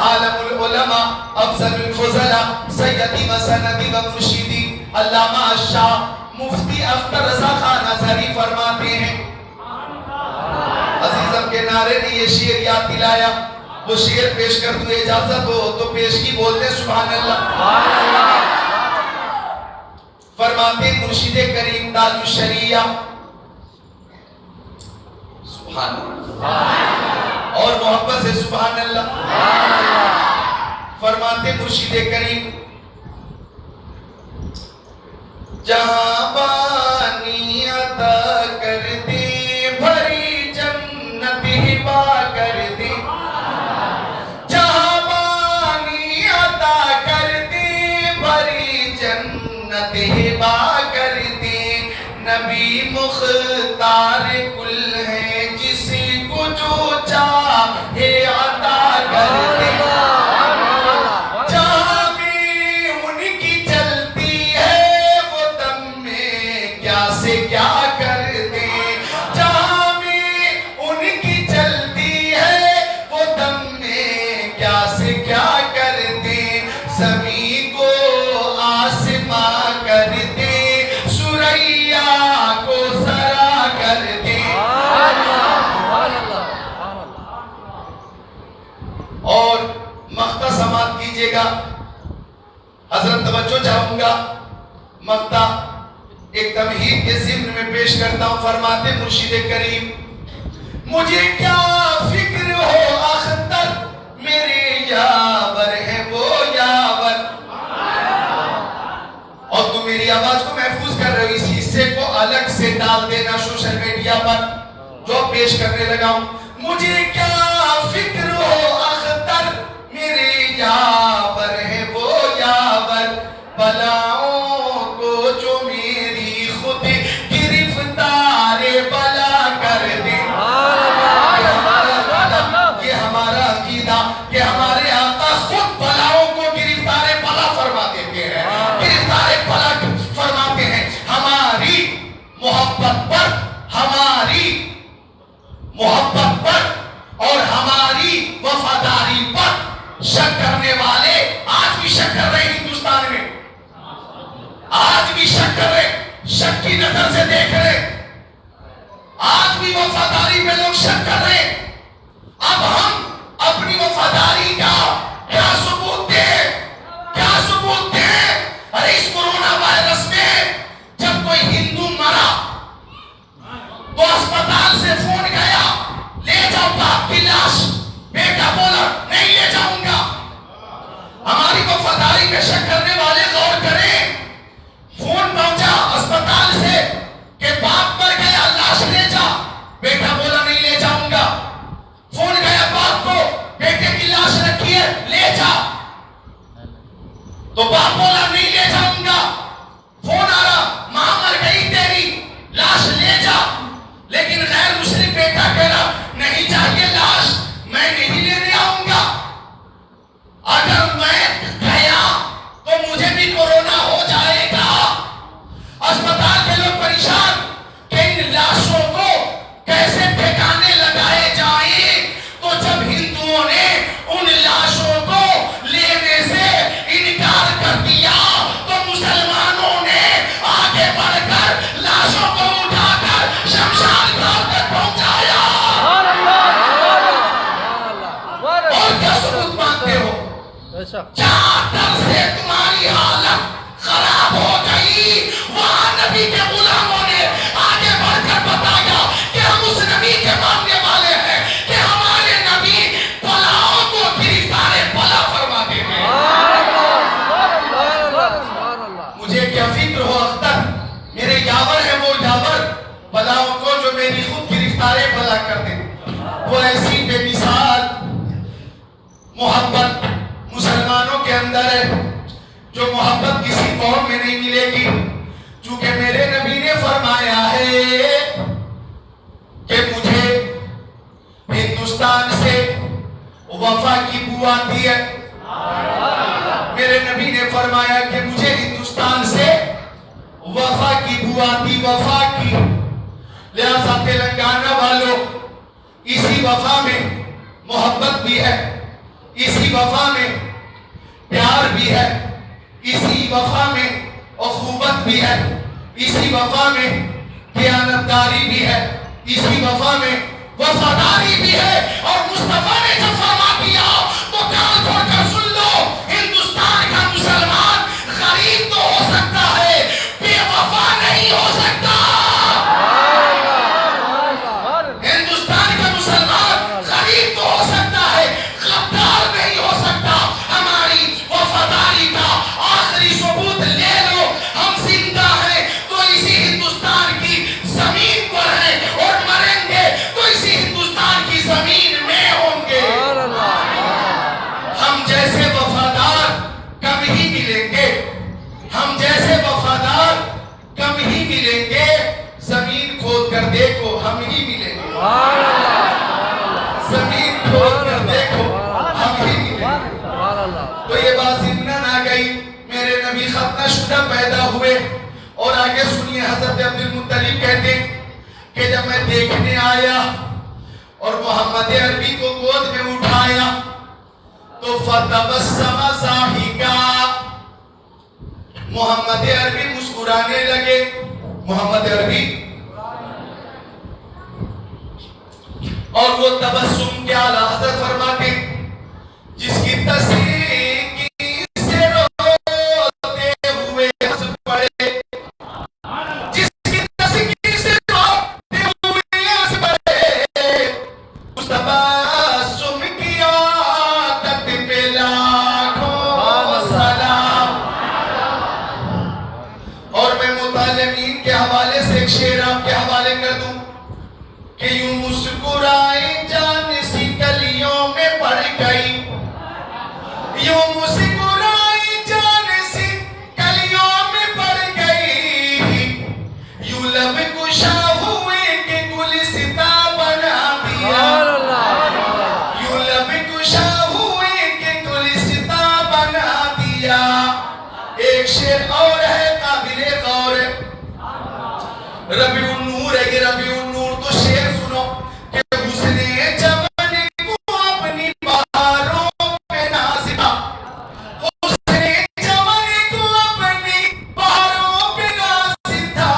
عالم العلماء، افضل الفضلاء، سیدی و سندی و مرشدی، علامہ الشاہ مفتی اختر رضا خان ازہری فرماتے ہیں، عزیزم کے نعرے نے یہ شعر یاد دلایا، وہ شعر پیش کر تو اجازت ہو تو پیش کی بولتے سبحان اللہ۔ فرماتے مرشد کریم تاج الشریعہ، سبحان اللہ، اور محبت سے سبحان اللہ، فرماتے مرشد کریم جہاں بانی عطا کر دے بھری جنت ہبا کر دے، جہاں بانی عطا کر دے بھری جنت ہبا کر دے، نبی مختار کل ہے جس کو جو چاہے عطا کر دے، جہاں بھی ان کی چلتی ہے وہ دم میں کیا سے کیا کر دے، جہاں بھی ان کی چلتی ہے وہ دم میں کیا سے کیا کر دے، زمین کو آسماں کر دے، سریا کو سرا کر دے۔ اور مقطع سماعت کیجئے گا، حضرت توجہ چاہوں گا، مقطع ایک تمہید کے ضمن میں پیش کرتا ہوں۔ فرماتے مرشد کریم مجھے کیا فکر ہو اختر میرے یاور ہے وہ یاور، اور تم میری آواز کو محفوظ کر رہے ہو، اس حصے کو الگ سے ڈال دینا سوشل میڈیا پر، جو پیش کرنے لگا ہوں. مجھے کیا فکر ہو اختر میرے یاور ہے وہ یاور بلاؤں کو جو میری خود گرفتار بلا کر دے. یہ ہمارا عقیدہ کہ ہمارے آقا خود بلاؤں کو گرفتار بلا فرما دیتے ہیں, گرفتار بلا فرماتے ہیں. ہماری محبت پر, ہماری محبت پر اور ہماری وفاداری پر شک کرنے والے آج بھی شک کر رہے ہیں. ہندوستان میں آج بھی شک کر رہے, شک کی نظر سے دیکھ رہے, آج بھی وفاداری میں لوگ شک کر رہے. اب ہم اپنی وفاداری کا کیا ثبوت دیں, کیا ثبوت دیں؟ ارے اس کورونا وائرس میں جب کوئی ہندو مرا تو اسپتال سے فون گیا, لے جاؤ باپ کی لاش. بیٹا بولا نہیں لے جاؤں گا. ہماری وفاداری میں شک کرنے والے غور کریں. فون پہنچا اسپتال سے کہ باپ مر گیا, لاش لے جا. بیٹا بولا نہیں لے جاؤں گا. فون گیا باپ کو, بیٹے کی لاش رکھی ہے لے جا. تو باپ بولا نہیں لے جاؤں گا. فون آ رہا ماں مر گئی تیری, لاش لے جا. لیکن غیر مسلم بیٹا کہہ رہا نہیں چاہیے لاش, میں نہیں لینے آؤں گا. اگر میں گیا تو مجھے بھی کورونا ہو جائے گا. اسپتال کے لوگ پریشان کہ ان لاشوں کو کیسے ٹھکانے لگائے جائیں. تو جب ہندوؤں نے ان لاشوں کو لینے سے انکار کر دیا تو مسلمانوں نے آگے بڑھ کر لاشوں کو اٹھا کر شمشان گھاٹ تک پہنچایا. اور کیا ثبوت مانتے ہو؟ جہاں در سے تمہاری حالت خراب ہو گئی وہاں نبی کے غلاموں نے آگے بڑھ کر بتایا کہ ہم اس نبی کے ماننے والے ہیں کہ ہمارے نبی بلاؤں کو گرفتار بلا فرماتے ہیں. مجھے کیا فکر ہو اختر میرے یاور ہے وہ یاور بلاؤں کو جو میری خود گرفتار بلا کر دے. وہ ایسی بے مثال محبت مسلمانوں کے اندر ہے جو محبت کسی قوم میں نہیں ملے گی. چونکہ میرے نبی نے فرمایا ہے کہ مجھے ہندوستان سے وفا کی بو آتی ہے. میرے نبی نے فرمایا کہ مجھے ہندوستان سے وفا کی بو آتی, وفا کی. لہذا تلنگانہ والوں اسی وفا میں محبت بھی ہے, اسی وفا میں پیار بھی ہے, اسی وفا میں اخوت بھی ہے, اسی وفا میں دیانتداری بھی ہے, اسی وفا میں وفاداری بھی ہے. اور مصطفیٰ نے جب فرما دیا تو کان کھول کر سن لو, ہندوستان کا مسلمان غریب تو ہو سکتا ہے, بے وفا نہیں ہو سکتا. ہندوستان کا مسلمان غریب تو ہو سکتا ہے, غدار نہیں ہو سکتا. ہماری وفاداری کا آخری ثبوت لے لو, ہم زندہ ہیں تو اسی ہندوستان کی زمین پر ہیں اور مریں گے تو اسی ہندوستان کی زمین میں ہوں گے. ہم جیسے وفادار کم ہی ملیں گے, ہم جیسے وفادار کم ہی ملیں گے. زمین کھود کر دیکھو ہم ہی ملیں گے, زمین کھود کر دیکھو ہم ہی ملیں گے. تو یہ بات ضمناً آ گئی. میرے نبی ختنہ شدہ پیدا ہوئے اور آگے سنیے حضرت عبد المطلب کہتے کہ جب میں دیکھنے آیا اور محمد عربی کو گود میں اٹھایا تو فتبسم ضاحکا, محمد عربی مسکرانے لگے. محمد عربی اور وہ تبسم کیا حضرت فرماتے جس کی تصدیق سے روتے ہوئے ہنس پڑے, جس کی تصدیق سے روتے ہوئے ہنس پڑے. اس تبسم کی عادت پہ لاکھوں سلام. اور میں متعلمین کے حوالے سے ایک شعر آپ کے حوالے کر دوں کہ یوں ربیع النور ہے، یہ ربیع النور تو شعر سنو کہ حسن چمن کو اپنی بہاروں پہ نازا، حسن چمن کو اپنی بہاروں پہ نازا،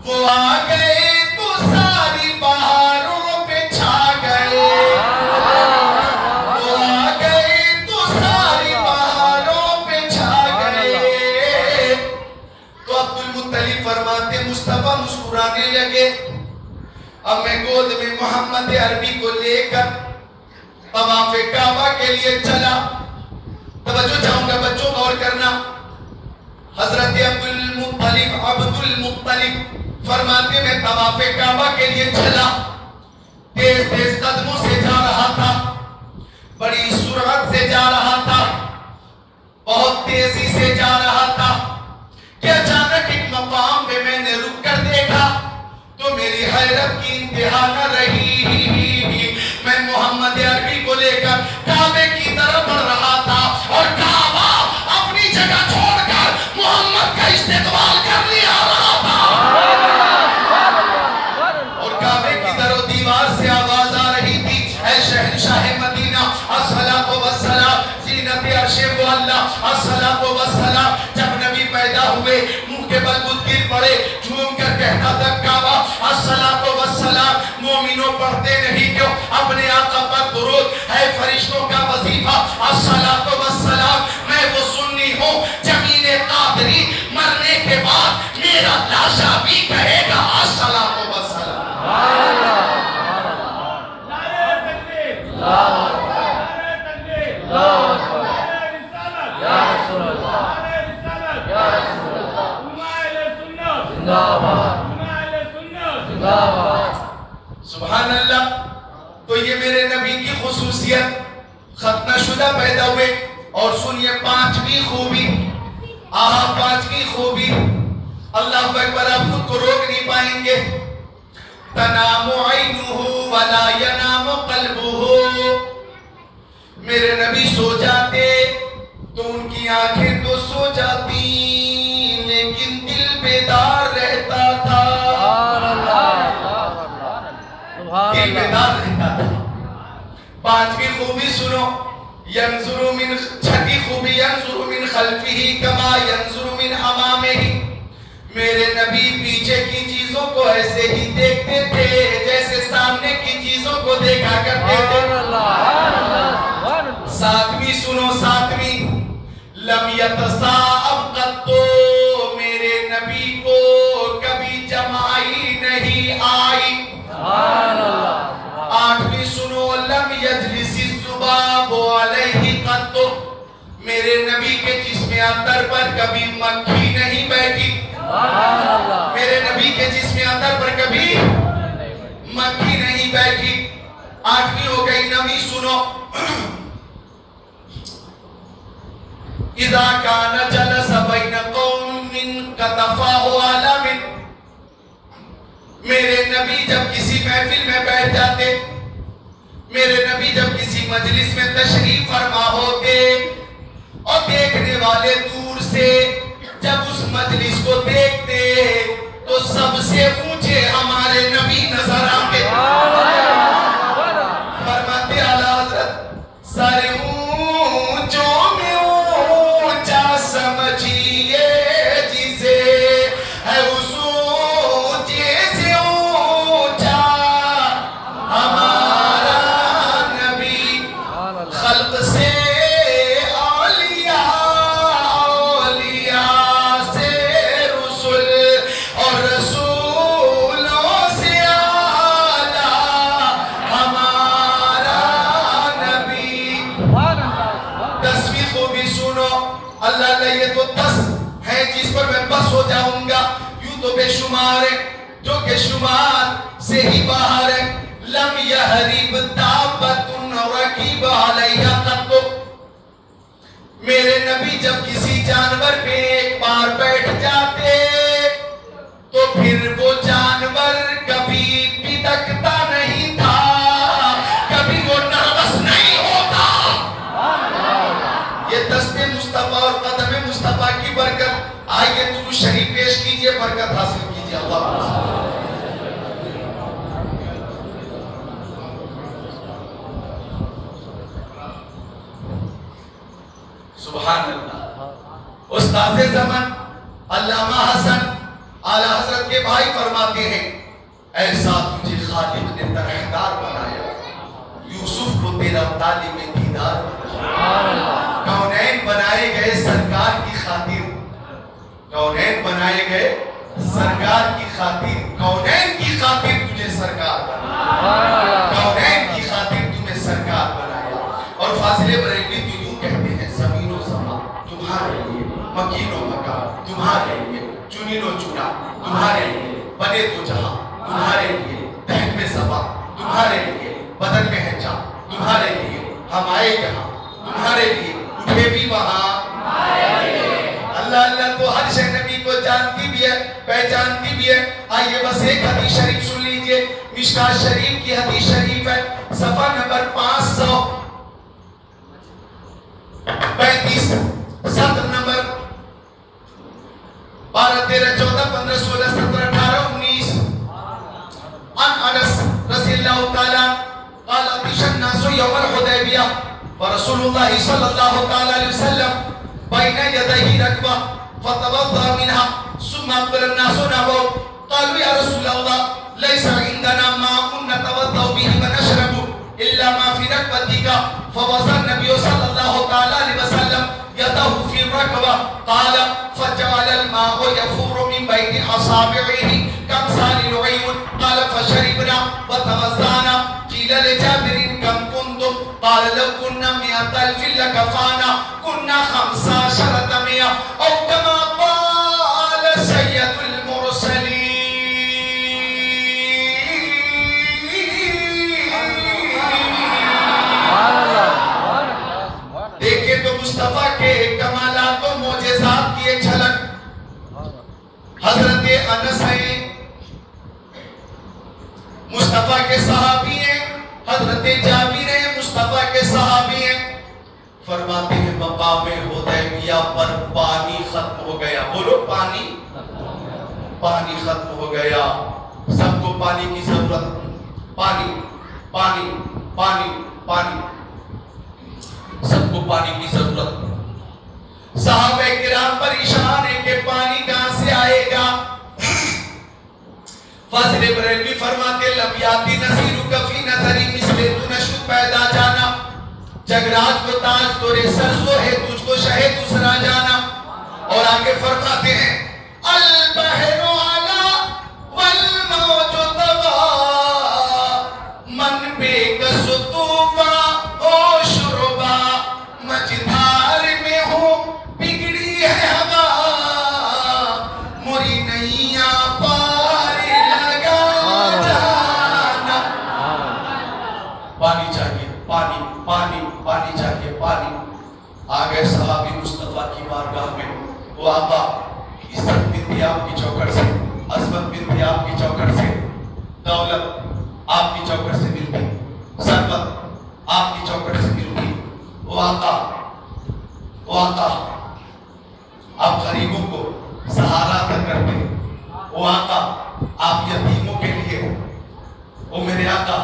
وہ آ گئے تو ساری بہاروں پہ چھا گئے، وہ آ گئے تو ساری بہاروں پہ چھا گئے۔ تو عبد المطلب فرماتے مصطفیٰ مسکرانے لگے، اب میں گود میں محمد عربی کو لے کر طواف کعبہ کے لیے چلا۔ توجہ چاہوں گا بچوں غور کرنا، حضرت عبد المطلب فرماتے میں طواف کعبہ کے لیے چلا، تیز تیز قدموں سے جا رہا تھا، بڑی سرعت سے جا رہا تھا، بہت تیزی سے جا رہا تھا کہ اچانک ایک مقام پہ میں نے رک کر دیکھا تو میری حیرت کی انتہا نہ رہی۔ میں محمد عربی کو لے کر کعبے کی طرف بڑھ رہا تھا اور کعبہ اپنی جگہ چھوڑ کر محمد کا استقبال کرنے آ رہا تھا، اور کعبے کی طرف دیوار سے آواز آ رہی تھی، اے شہنشاہ مدینہ الصلاۃ والسلام، زینت عرش معلا الصلاۃ والسلام۔ جب نبی پیدا ہوئے منہ کے بل بدھ گر پڑے، جھوم کر کہتا تھا کعبہ الصلاۃ والسلام، مومنوں پڑھتے نہیں کیوں اپنے آقا پر درود؟ ہے فرشتوں کا وظیفہ الصلاۃ والسلام۔ میں وہ سنی ہوں جمیل قادری مرنے کے بعد میرا لاشا بھی کہے گا الصلاۃ والسلام۔ سبحان اللہ۔ تو یہ میرے نبی کی خصوصیت، ختنہ شدہ پیدا ہوئے، اور سنیے پانچویں خوبی، پانچویں خوبی، اللہ اکبر، آپ خود کو روک نہیں پائیں گے۔ تنام عینہ ولا ینام قلبہ، میرے نبی سو جاتے تو ان کی آنکھیں تو سو جاتی لیکن دل بیدار رہتا تھا، دل بیدار رہتا تھا۔ پانچویں خوبی سنو، ینظر من، چھٹی خوبی ینظر من خلفہ کما ینظر من امامہ، میرے نبی پیچھے کی چیزوں کو ایسے ہی دیکھتے تھے جیسے سامنے کی چیزوں کو دیکھا کرتے تھے۔ ساتویں سنو، ساتویں، لم یتصاءب قط، میرے نبی کو کبھی جمائی نہیں آئی۔ آٹھویں سنو، لم یجلس الذباب علیہ قط، میرے نبی کے جسم اطہر پر کبھی مکھی نہیں بیٹھی، میرے نبی کے جسم اطہر پر کبھی مکھی نہیں بیٹھی۔ آٹھویں ہو گئی۔ نویں سنو، اذا کان جلس بین قوم کتفاہ عالم، میرے نبی جب کسی محفل میں بیٹھ جاتے، میرے نبی جب کسی مجلس میں تشریف فرما ہوتے اور دیکھنے والے دور سے جب اس مجلس کو دیکھتے تو سب سے اونچے ہمارے نبی نظر آتے، فرماتے اعلیٰ حضرت سارے اونچوں میں اونچا سمجھیے جسے، ہے اس اونچے سے اونچا ہمارا نبی، خلق سے ہو جاؤں گا، یوں تو بے شمار ہے جو کہ شمار سے ہی باہر ہے۔ لم یحرب دابۃ رکیب علیہ قط، میرے نبی جب کسی جانور پہ ایک بار بیٹھ جاتے تو پھر وہ جانور کبھی بدکتا نہیں تھا، کبھی وہ نروس نہیں ہوتا۔ یہ دست مصطفیٰ اور قدم مصطفیٰ کی برکت، آئیے درود شریف پیش کیجئے، برکت حاصل کیجئے۔ کیجیے اللہ سبحان اللہ. استاد زمن علامہ حسن اعلی حضرت کے بھائی فرماتے ہیں ایسا تجھے خالق نے طرحدار بنایا یوسف کو تیرا طالب دیدار بنایا. کونین بنائے گئے سرکار کی خاطر کونین بنائے گئے سرکار کی خاطر کونین کی خاطر تجھے سرکار بنایا کونین کی خاطر تمہیں سرکار بنایا. اور فاضل بریلوی تو یوں کہتے ہیں زمین و زمان تمہارے لیے مکین و مکان تمہارے لیے چنین و چنا تمہارے لیے بنے تو جہاں تمہارے لیے تحت میں زباں تمہارے لیے بدن میں ہے جان تمہارے لیے ہم آئے جہاں تمہارے لیے اٹھے بھی وہاں اللہ اللہ تو ہر شے نبی کو جانتی بھی ہے پہچانتی بھی ہے. آئیے بس ایک حدیث شریف سن لیجئے. مشکات شریف کی حدیث شریف ہے صفحہ نمبر 535 سطر نمبر 12 13 14 15 16 17 18 19 عن انس رضی اللہ تعالی قال اتش الناس يوم الحدیبیہ ورسول اللہ صلی اللہ تعالی علیہ وسلم بین یدیہ رکبہ فتوضا منها ثم اقبل الناس نحوه قالوا یا رسول اللہ لیس عندنا ماء نتوضا به ونشرب الا ما في ركبتك فوضع النبي صلى الله تعالى عليه وسلم يده في الركبة قال فجعل الماء يفور من بين أصابعه كأمثال العيون قال فشربنا وتوضأنا. قيل لجابر كم كنتم قال لو كنا 100,000 لكفانا كنا 15 أو كما قال سيد المرسلين. دیکھیں تو مصطفیٰ کے کمالات و معجزات کی ایک جھلک. حضرت انس ہیں مصطفیٰ کے صحابی ہیں حضرت جابر ہیں مصطفیٰ کے صحابی ہیں. فرماتے ہیں مقام حدیبیہ پر پانی ختم ہو گیا. بولو پانی ختم ہو گیا. سب کو پانی کی ضرورت. پانی پانی پانی پانی سب کو پانی کی ضرورت. صحابہ کرام پریشان ہیں کہ پانی کہاں سے آئے گا. فاضل بریلوی فرماتے لبیاتی نصیرو کفی نظری مثل تو نشو پیدا جانا جگراج کو تاج تورے سرزو ہے تجھ کو شہ دوسرا جانا. اور آگے فرماتے ہیں البحر علا والموج طغا من بے کس طوفا او شربا مجدار میں ہوں بگڑی ہے ہوا موری نئیاں پار لگا جانا. پانی چاہیے پانی پانی پانی چاہیے پانی. آگے صحابی مصطفیٰ کی بارگاہ میں وہ آقا عزت ملتی آپ کی چوکھٹ سے عظمت ملتی آپ کی چوکھٹ سے دولت آپ کی چوکھٹ سے ملتی ثروت آپ کی چوکھٹ سے ملتی. وہ آقا آپ غریبوں کو سہارا عطا کرتے. وہ آقا آپ یتیموں کے لیے وہ میرے آقا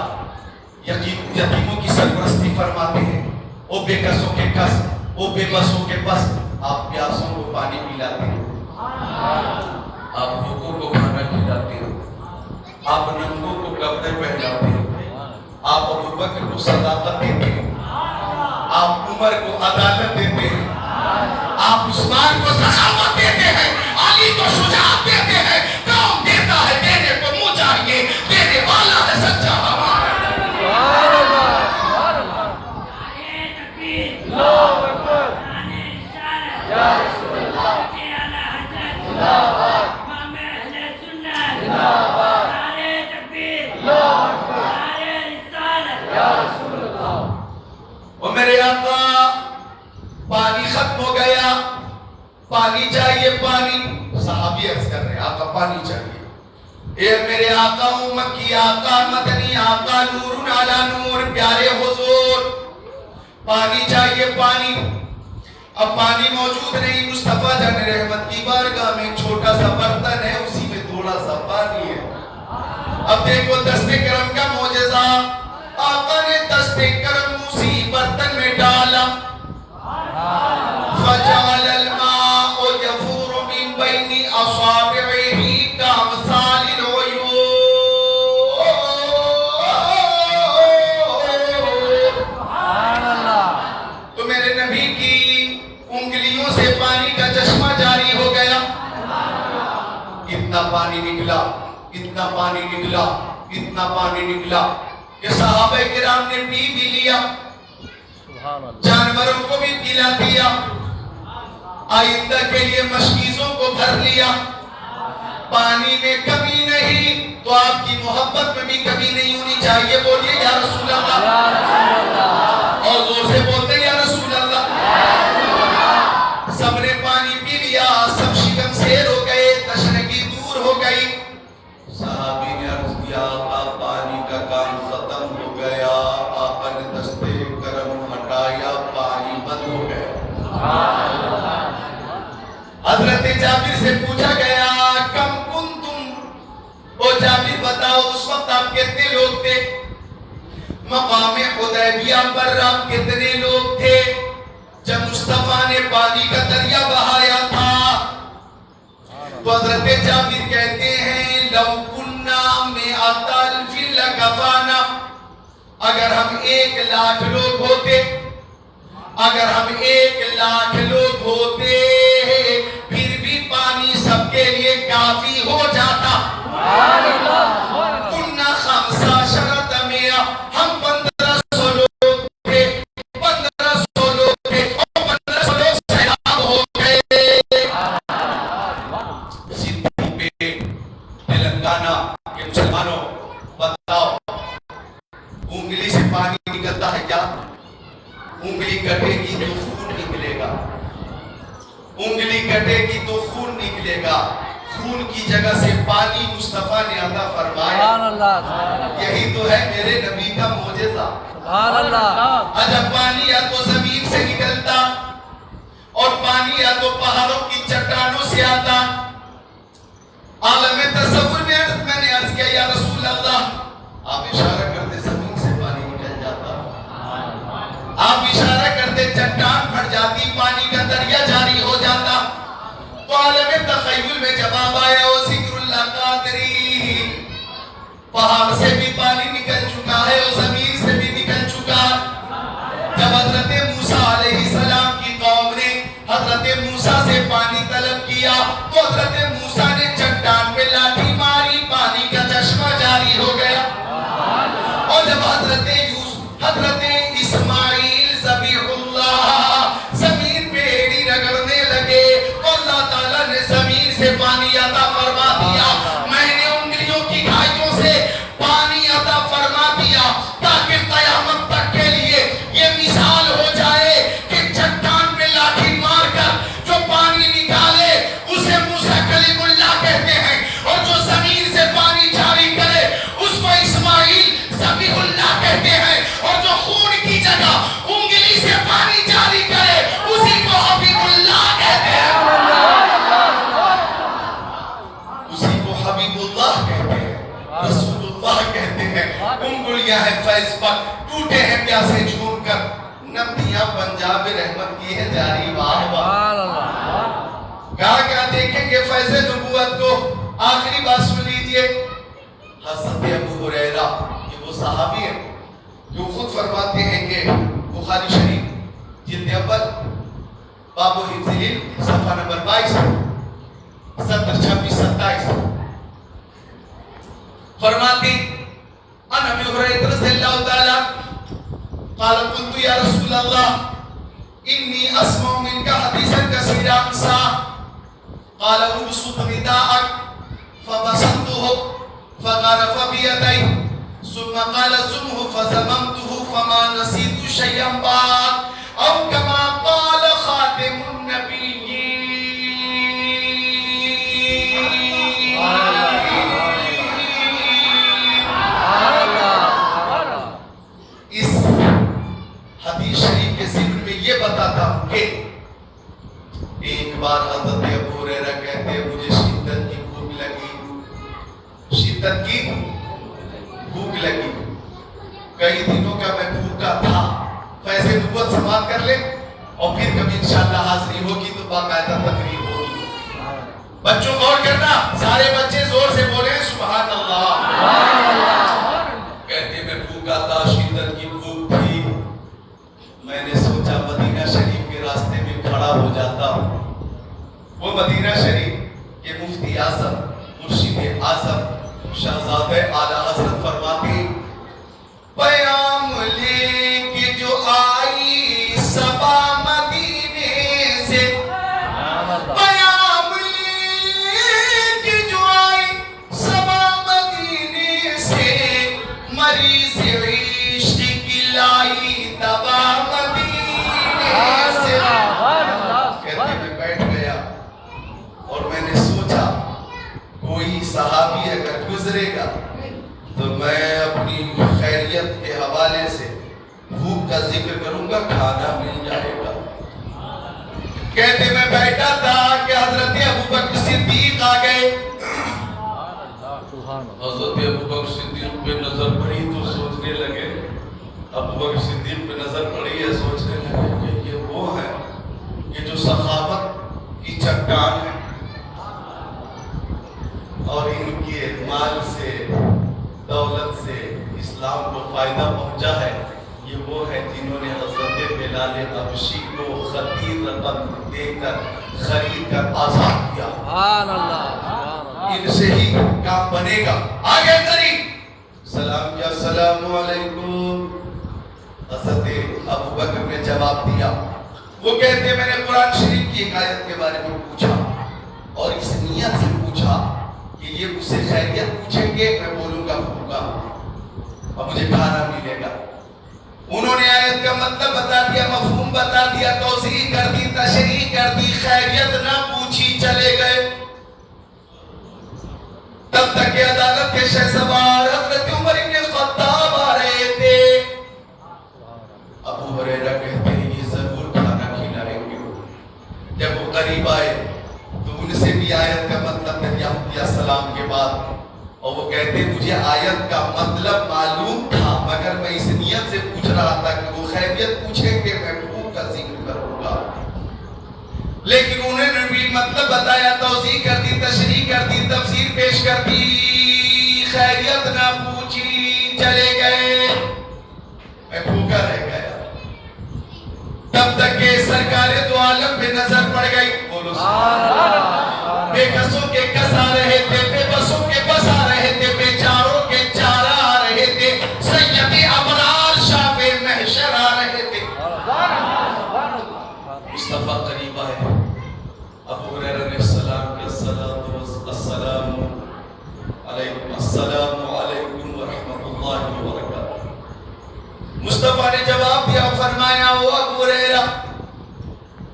یتیموں کی سرپرستی فرماتے ہیں. وہ بے کسوں کے کس وہ بے بسوں کے بس. آپ پیاسوں کو پانی پلاتے ہیں آپ بھوکوں کو کھانا کھلاتے ہو آپ ننگوں کو کپڑے پہناتے ہو آپ ابوبکر کو صداقت دیتے ہیں آپ عمر کو عدالت دیتے ہیں آپ عثمان کو سخاوت دیتے ہیں علی کو شجاعت دیتے ہیں. کون دیتا ہے دینے کو منہ چاہیے دینے والا ہے سچا ہمارا. میرے آقا پانی ختم ہو گیا پانی چاہیے پانی. صحابی عرض کر رہے ہیں آقا پانی چاہیے. اے میرے آقا مکی آقا مدنی آقا نور علی نور پیارے حضور پانی چاہیے پانی. اب پانی موجود نہیں. مصطفیٰ جان رحمت کی بارگاہ میں چھوٹا سا برتن ہے اسی میں تھوڑا سا اب دیکھو دست کرم کا معجزہ، آقا نے دست کرم اسی برتن میں ڈالا، فجعل الماء يفور من بين اصابعه كامثال العيون. تو میرے نبی کی انگلیوں سے پانی کا چشمہ جاری ہو گیا. اتنا پانی نکلا، اتنا پانی نکلا، اتنا پانی نکلا کہ صحابہ کرام نے پی بھی لیا، جانوروں کو بھی پلا دیا، آئندہ کے لیے مشکیزوں کو بھر لیا. پانی میں کمی نہیں تو آپ کی محبت میں بھی کمی نہیں ہونی چاہیے. بولیے یا رسول اللہ، اور زور سے بولتے یا رسول اللہ. سب نے پانی پی لیا، سب شکم سیر ہو گئے، تشنگی دور ہو گئی. صحابی نے عرض کیا آقا پانی کا کام ختم ہو گیا. آقا نے دستے کرم ہٹایا، پانی بند ہو گیا. حضرت جابر سے پوچھا گیا کم کنتم، او جابر بتاؤ اس وقت آپ کتنے لوگ تھے؟ مقام حدیبیہ پر آپ کتنے لوگ تھے جب مصطفیٰ نے پانی کا دریا بہایا تھا؟ تو حضرت جابر کہتے ہیں لو کننا مئۃ الف لکفانا، اگر ہم 1,00,000 لوگ ہوتے، اگر ہم 1,00,000 لوگ ہوتے پھر بھی پانی سب کے لیے کافی ہو جاتا. کننا 15 مئہ، ہم 1500 لوگ تھے، 1500 لوگ تھے اور 1500 لوگ سیلاب ہو گئے. سندھ پہ تلنگانہ کے مسلمانوں بتاؤ انگلی سے پانی نکلتا ہے کیا؟ انگلی کٹے گی تو خون نکلے گا، انگلی کٹے گی تو خون نکلے گا. خون کی جگہ سے پانی مصطفیٰ نے عطا فرمایا. یہی تو ہے میرے نبی کا معجزہ. جب پانی یا تو زمین سے نکلتا اور پانی یا تو پہاڑوں کی چٹانوں سے آتا. عالم تصور میں نے عرض کیا یا رسول اللہ، آپ اشارہ کرتے زمین سے پانی نکل جاتا، آپ اشارہ کرتے چٹان پھٹ جاتی، پانی کا دریا جاری ہو جاتا. تو عالم تخیل میں جواب آیا وہ ذکر اللہ قادری، پہاڑ سے بھی پانی نکل چکا ہے اور زمین سے بھی نکل چکا. جب حضرت موسیٰ علیہ السلام کی قوم نے حضرت موسیٰ سے پانی طلب کیا تو حضرت موسیٰ نے چٹان پہ لاٹھی ماری، پانی کا چشمہ جاری ہو گیا. اور جب حضرت اسماعیل ذبیح اللہ زمین پہ ایڑی رگڑنے لگے تو اللہ تعالیٰ نے زمین سے پانی عطا فرما دیا. میں نے انگلیوں کی گھائیوں سے پانی عطا فرما دیا تاکہ قیامت تک کے لیے یہ مثال ہو جائے کہ چٹان پہ لاٹھی مار کر جو پانی نکالے اسے موسیٰ کلیم اللہ کہتے ہیں، اور جو زمین سے پانی جاری کرے اس کو اسماعیل ذبیح اللہ کہتے ہیں، اور جو خون کی جگہ انگلی سے پانی جاری کرے اسی کو حبیب اللہ کہتے ہیں، اسی کو حبیب اللہ کہتے ہیں، رسول اللہ کہتے ہیں. انگلیاں ہیں فیض پر، ٹوٹے ہیں پیاسے جھوم کر، نبیاں پنجاب رحمت کی ہے جاری. واہ واہ، کہاں دیکھیں گے فیض نبوت کو. آخری بات سن لیجئے، حضرت ابو ہریرہ یہ وہ صحابی ہیں جو خود فرماتے ہیں کہ بخاری شریف جلد اول باب حفظ العلم صفحہ نمبر 22 70 26 27 فرماتے ان ابی ہریرہ رضی اللہ تعالی قال قلت یا رسول اللہ انی اسمع منک حدیثا کثیرا انسا قال ابسط رداءک فبسطته فغرف بيديه ثم قال زمه فزممته فما نسيت شيئا بعد او كما قال خاتم النبيين. اس حدیث شریف کے ذکر میں یہ بتاتا ہوں کہ ایک بار حضرت ابو ہریرہ کہتے ہیں مجھے شدت کی بھوک لگی، شدت کی بچوں غور کرنا، سارے بچے زور سے بولیں سبحان اللہ۔ کہتے میں بھوکا تھا، شدت کی بھوک تھی، میں نے سوچا مدینہ شریف کے راستے میں کھڑا ہو جاتا ہوں۔ وہ مدینہ شریف کے مفتی اعظم، مرشد اعظم، شہزادہ اعلیٰ حضرت فرماتے پیام لے کے جو آئی صبا مدینے سے، پیام لے کے جو آئی صبا مدینے سے، مریض عشق کی لائی دوا مدینے سے۔ کہتے میں بیٹھ گیا اور میں نے سوچا کوئی صحابی اگر گزرے گا تو میں اپنی خیریت کے حوالے سے بھوک کا ذکر کروں گا، کھانا مل جائے گا۔ کہتے میں بیٹھا تھا کہ حضرت ابوبکر صدیق آ گئے۔ حضرت ابوبکر صدیق پہ نظر پڑی تو سوچنے لگے، ابوبکر صدیق پہ نظر پڑی ہے، سوچنے لگے کہ یہ وہ ہے کہ جو سخاوت کی چٹان ہے اور ان کے مال سے دولت سے اسلام کو فائدہ پہنچا ہے، یہ وہ ہے جنہوں نے حضرت بلال حبشی کو خطیر رقم دے کر خرید کر آزاد کیا۔ سبحان اللہ، ان سے ہی کام بنے گا۔ آگے قریب سلام کیا، السلام علیکم۔ حضرت ابوبکر نے جواب دیا۔ وہ کہتے میں نے قرآن شریف کی ایک آیت کے بارے میں پوچھا اور اس نیت سے پوچھا کہ یہ مجھ سے خیریت پوچھیں گے، میں بولوں گا بھوکا اور مجھے کھانا ملے گا۔ انہوں نے آیت کا مطلب بتا دیا، مفہوم بتا دیا، توضیح کر دی، تشریح کر دی، خیریت نہ پوچھی، چلے گئے۔ تب تک کہ عدالت کے شہسوار حضرت عمر بن خطاب آ رہے تھے۔ ابو ہریرہ کہتے ہیں یہ ضرور کھانا کھلائیں گے۔ جب وہ قریب آئے تو ان سے بھی آیت کا مطلب دریافت کیا سلام کے بعد، اور وہ کہتے مجھے آیت کا مطلب معلوم تھا مگر میں اس نیت سے پوچھ رہا تھا کہ وہ خیریت پوچھیں کہ میں بھوک کا ذکر کروں گا، لیکن انہوں نے بھی مطلب بتایا، توضیح کر دی، تشریح کر دی، تفسیر پیش کر دی، خیریت نہ پوچھی، چلے گئے۔ میں بھوکا رہ گیا تب تک کہ سرکار دو عالم پہ نظر پڑ گئی۔ بولو بے کسوں کے کس آ رہے تھے، بے بسوں کے بس آ رہے تھے، بے چاروں کے چار آ رہے تھے، سید ابرار شاہ محشر آ رہے تھے۔ مصطفیٰ قریب آئے، ابو ہریرہ نے سلام کیا، السلام علیکم، السلام علیکم ورحمۃ اللہ وبرکاتہ۔ مصطفیٰ نے جواب دیا، فرمایا او ابو ہریرہ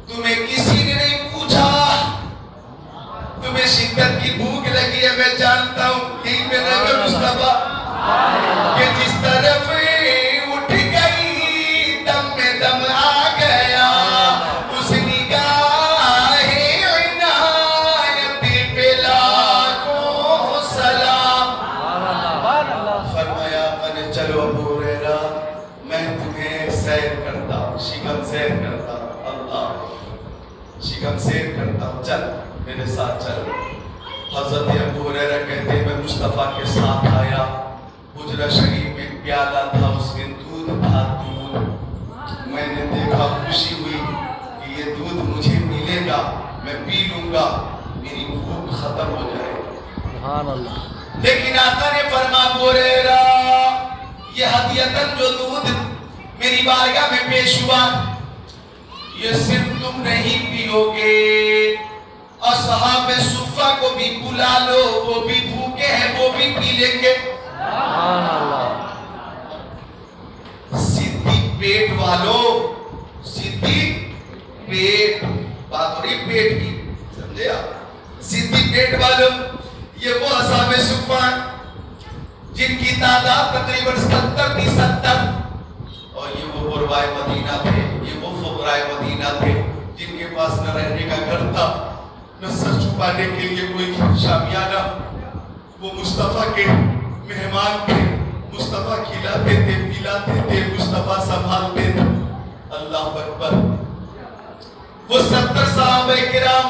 تمہیں کسی نے نہیں پوچھا، تمہیں شدت کی بھوک لگی ہے، میں جانتا ہوں، یہی پہ نظر مصطفیٰ کہ جس طرف اٹھ گئی دم میں دم آ گیا، اس نگاہ عنایت پہ لاکھوں سلام۔ فرمایا میں نے چلو ابو ہریرہ میں تمہیں سیر کرتا ہوں، شکم سیر کرتا ہوں، اللہ شکم سیر کرتا ہوں، چل میرے ساتھ چل۔ حضرت ابو ہریرہ کہتے ہیں میں مصطفیٰ کے ساتھ آیا، حجرہ شریف میں پیالہ تھا، اس میں دودھ تھا، دودھ میں نے دیکھا، خوشی ہوئی کہ یہ دودھ مجھے ملے گا، میں پی لوں گا، میری بھوک ختم ہو جائے گی۔ سبحان اللہ۔ لیکن آقا نے فرمایا ابو ہریرہ یہ ہدیتاً جو دودھ میری بارگاہ میں پیش ہوا یہ صرف تم نہیں پیو گے، اصحاب صفہ کو بھی بلا لو، وہ بھی بھوکے ہیں، وہ بھی پی لیں گے۔ سبحان اللہ۔ صدیق پیٹ والو، صدیق پیٹ، بات ہو رہی پیٹ کی، سمجھے آپ؟ صدیق پیٹ والو یہ وہ اصحاب صفہ جن کی تعداد تقریباً 70 تھی، 70، اور یہ وہ غربائے مدینہ تھے، یہ وہ فقرائے مدینہ تھے جن کے پاس نہ رہنے کا گھر تھا، نہ سر چھپانے کے لیے کوئی شامیانہ۔ وہ مصطفیٰ کے مہمان تھے، مصطفیٰ کھلاتے تھے، پلاتے تھے، مصطفیٰ سنبھالتے تھے۔ اللہ اکبر۔ وہ 70 صحابہ کرام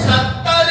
70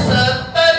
70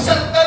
70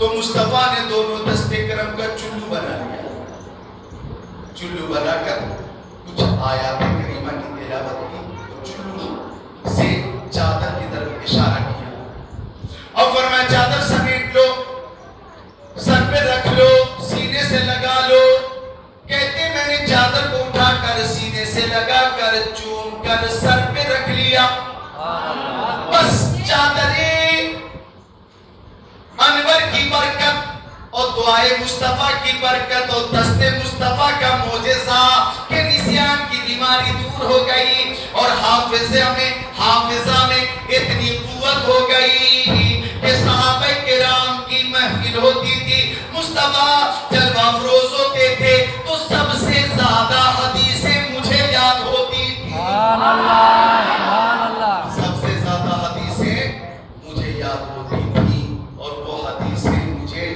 تو مصطفیٰ نے دونوں دستے کرم کا چلو بنا لیا. چلو بنا کر کچھ آیات کریمہ کی تلاوت کی. چلو سے چادر کی طرف اشارہ کیا اور فرمایا چادر سمیٹ لو, سر پہ رکھ لو, سینے سے لگا لو. کہتے میں نے چادر کو اٹھا کر سینے سے لگا کر چوم کر سر پہ رکھ لیا. بس چادر انور کی برکت اور دعائے مصطفیٰ کی برکت اور دست مصطفیٰ کا معجزہ کہ نسیان کی بیماری دور ہو گئی اور حافظہ میں اتنی قوت ہو گئی کہ صحابہ کرام کی محفل ہوتی تھی, مصطفیٰ جلوہ افروز ہوتے تھے تو سب سے زیادہ حدیثیں مجھے یاد ہوتی تھی. سبحان اللہ, سبحان اللہ. سب سے زیادہ حدیثیں مجھے یاد ہوتی تھی اور وہ حدیثیں مجھے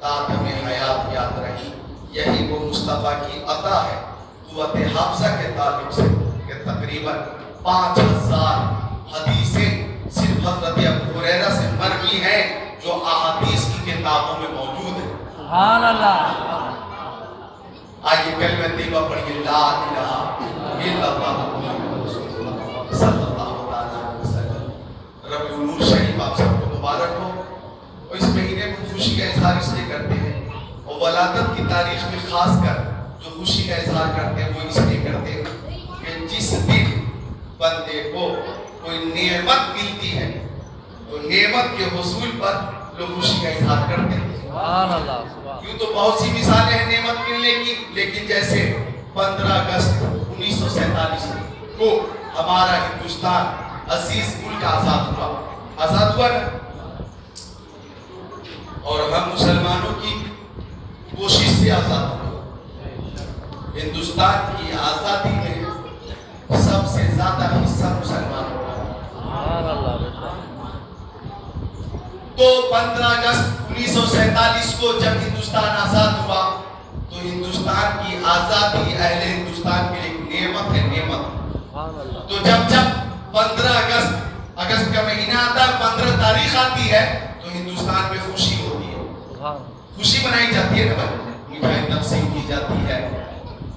تادم حیات یاد رہی. یہی وہ مصطفیٰ کی عطا ہے قوت حافظہ کے تعلق سے کہ تقریباً 5000 حدیثیں صرف حضرت ابو ہریرہ سے مروی ہیں جو احادیث کی کتابوں میں موجود ہیں. سبحان اللہ. آئیے کلمہ طیبہ پڑھیے, لا الہ الا اللہ محمد رسول اللہ صلی اللہ علیہ وسلم. ربیع النور شریف آپ سب کو مبارک ہو. اور اس مہینے میں خوشی کا اظہار اس لیے کرتے ہیں اور ولادت کی تاریخ میں خاص کر جو خوشی کا اظہار کرتے ہیں وہ اس لیے کرتے ہیں کہ جس دن بندے کو کوئی نعمت ملتی ہے تو نعمت کے حصول پر لوگ خوشی کا اظہار کرتے ہیں. سبحان اللہ, سبحان. یوں تو بہت سی مثالیں ہیں نعمت ملنے کی, لیکن جیسے 15 اگست 1947 کو ہمارا ہندوستان عزیز ملک آزاد ہوا نا, اور ہم مسلمانوں کی کوشش سے آزاد ہوا. ہندوستان کی آزادی میں سب سے زیادہ حصہ مسلمانوں کا. سبحان اللہ. تو 15 اگست 1947 کو جب ہندوستان آزاد ہوا تو ہندوستان کی آزادی اہل ہندوستان کے لیے نعمت ہے, نعمت. تو جب 15 اگست کا مہینہ آتا ہے, 15 تاریخ آتی ہے تو ہندوستان میں خوشی ہوتی ہے, خوشی منائی جاتی ہے نا بھائی, مٹھائی تقسیم کی جاتی ہے,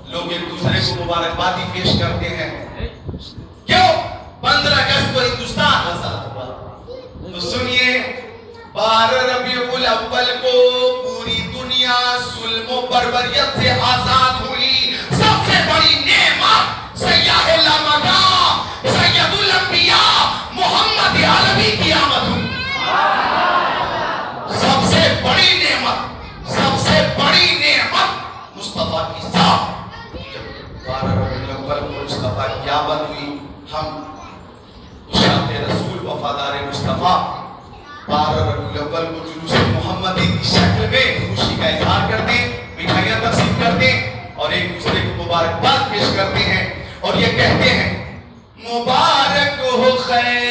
لوگ ایک دوسرے کو مبارکبادی پیش کرتے ہیں. کیوں 15 اگست کو ہندوستان آزاد ہوا. تو سنیے, 12 ربیع الاول کو پوری دنیا ظلم و بربریت سے آزاد ہوئی. سب سے بڑی نعمت سیاح لامکان سید الانبیاء محمد عربی کی آمد ہوئی. سب سے بڑی نعمت مصطفیٰ کی ذات. جب 12 ربیع الاول کو مصطفیٰ کی آمد ہوئی, ہم اشاعت رسول وفادار مصطفیٰ 12 ربیع الاول کو جلوس محمدی کی شکل میں خوشی کا اظہار کرتے ہیں, مٹھائیاں تقسیم کرتے ہیں اور ایک دوسرے کو مبارکباد پیش کرتے ہیں اور یہ کہتے ہیں مبارک ہو خیر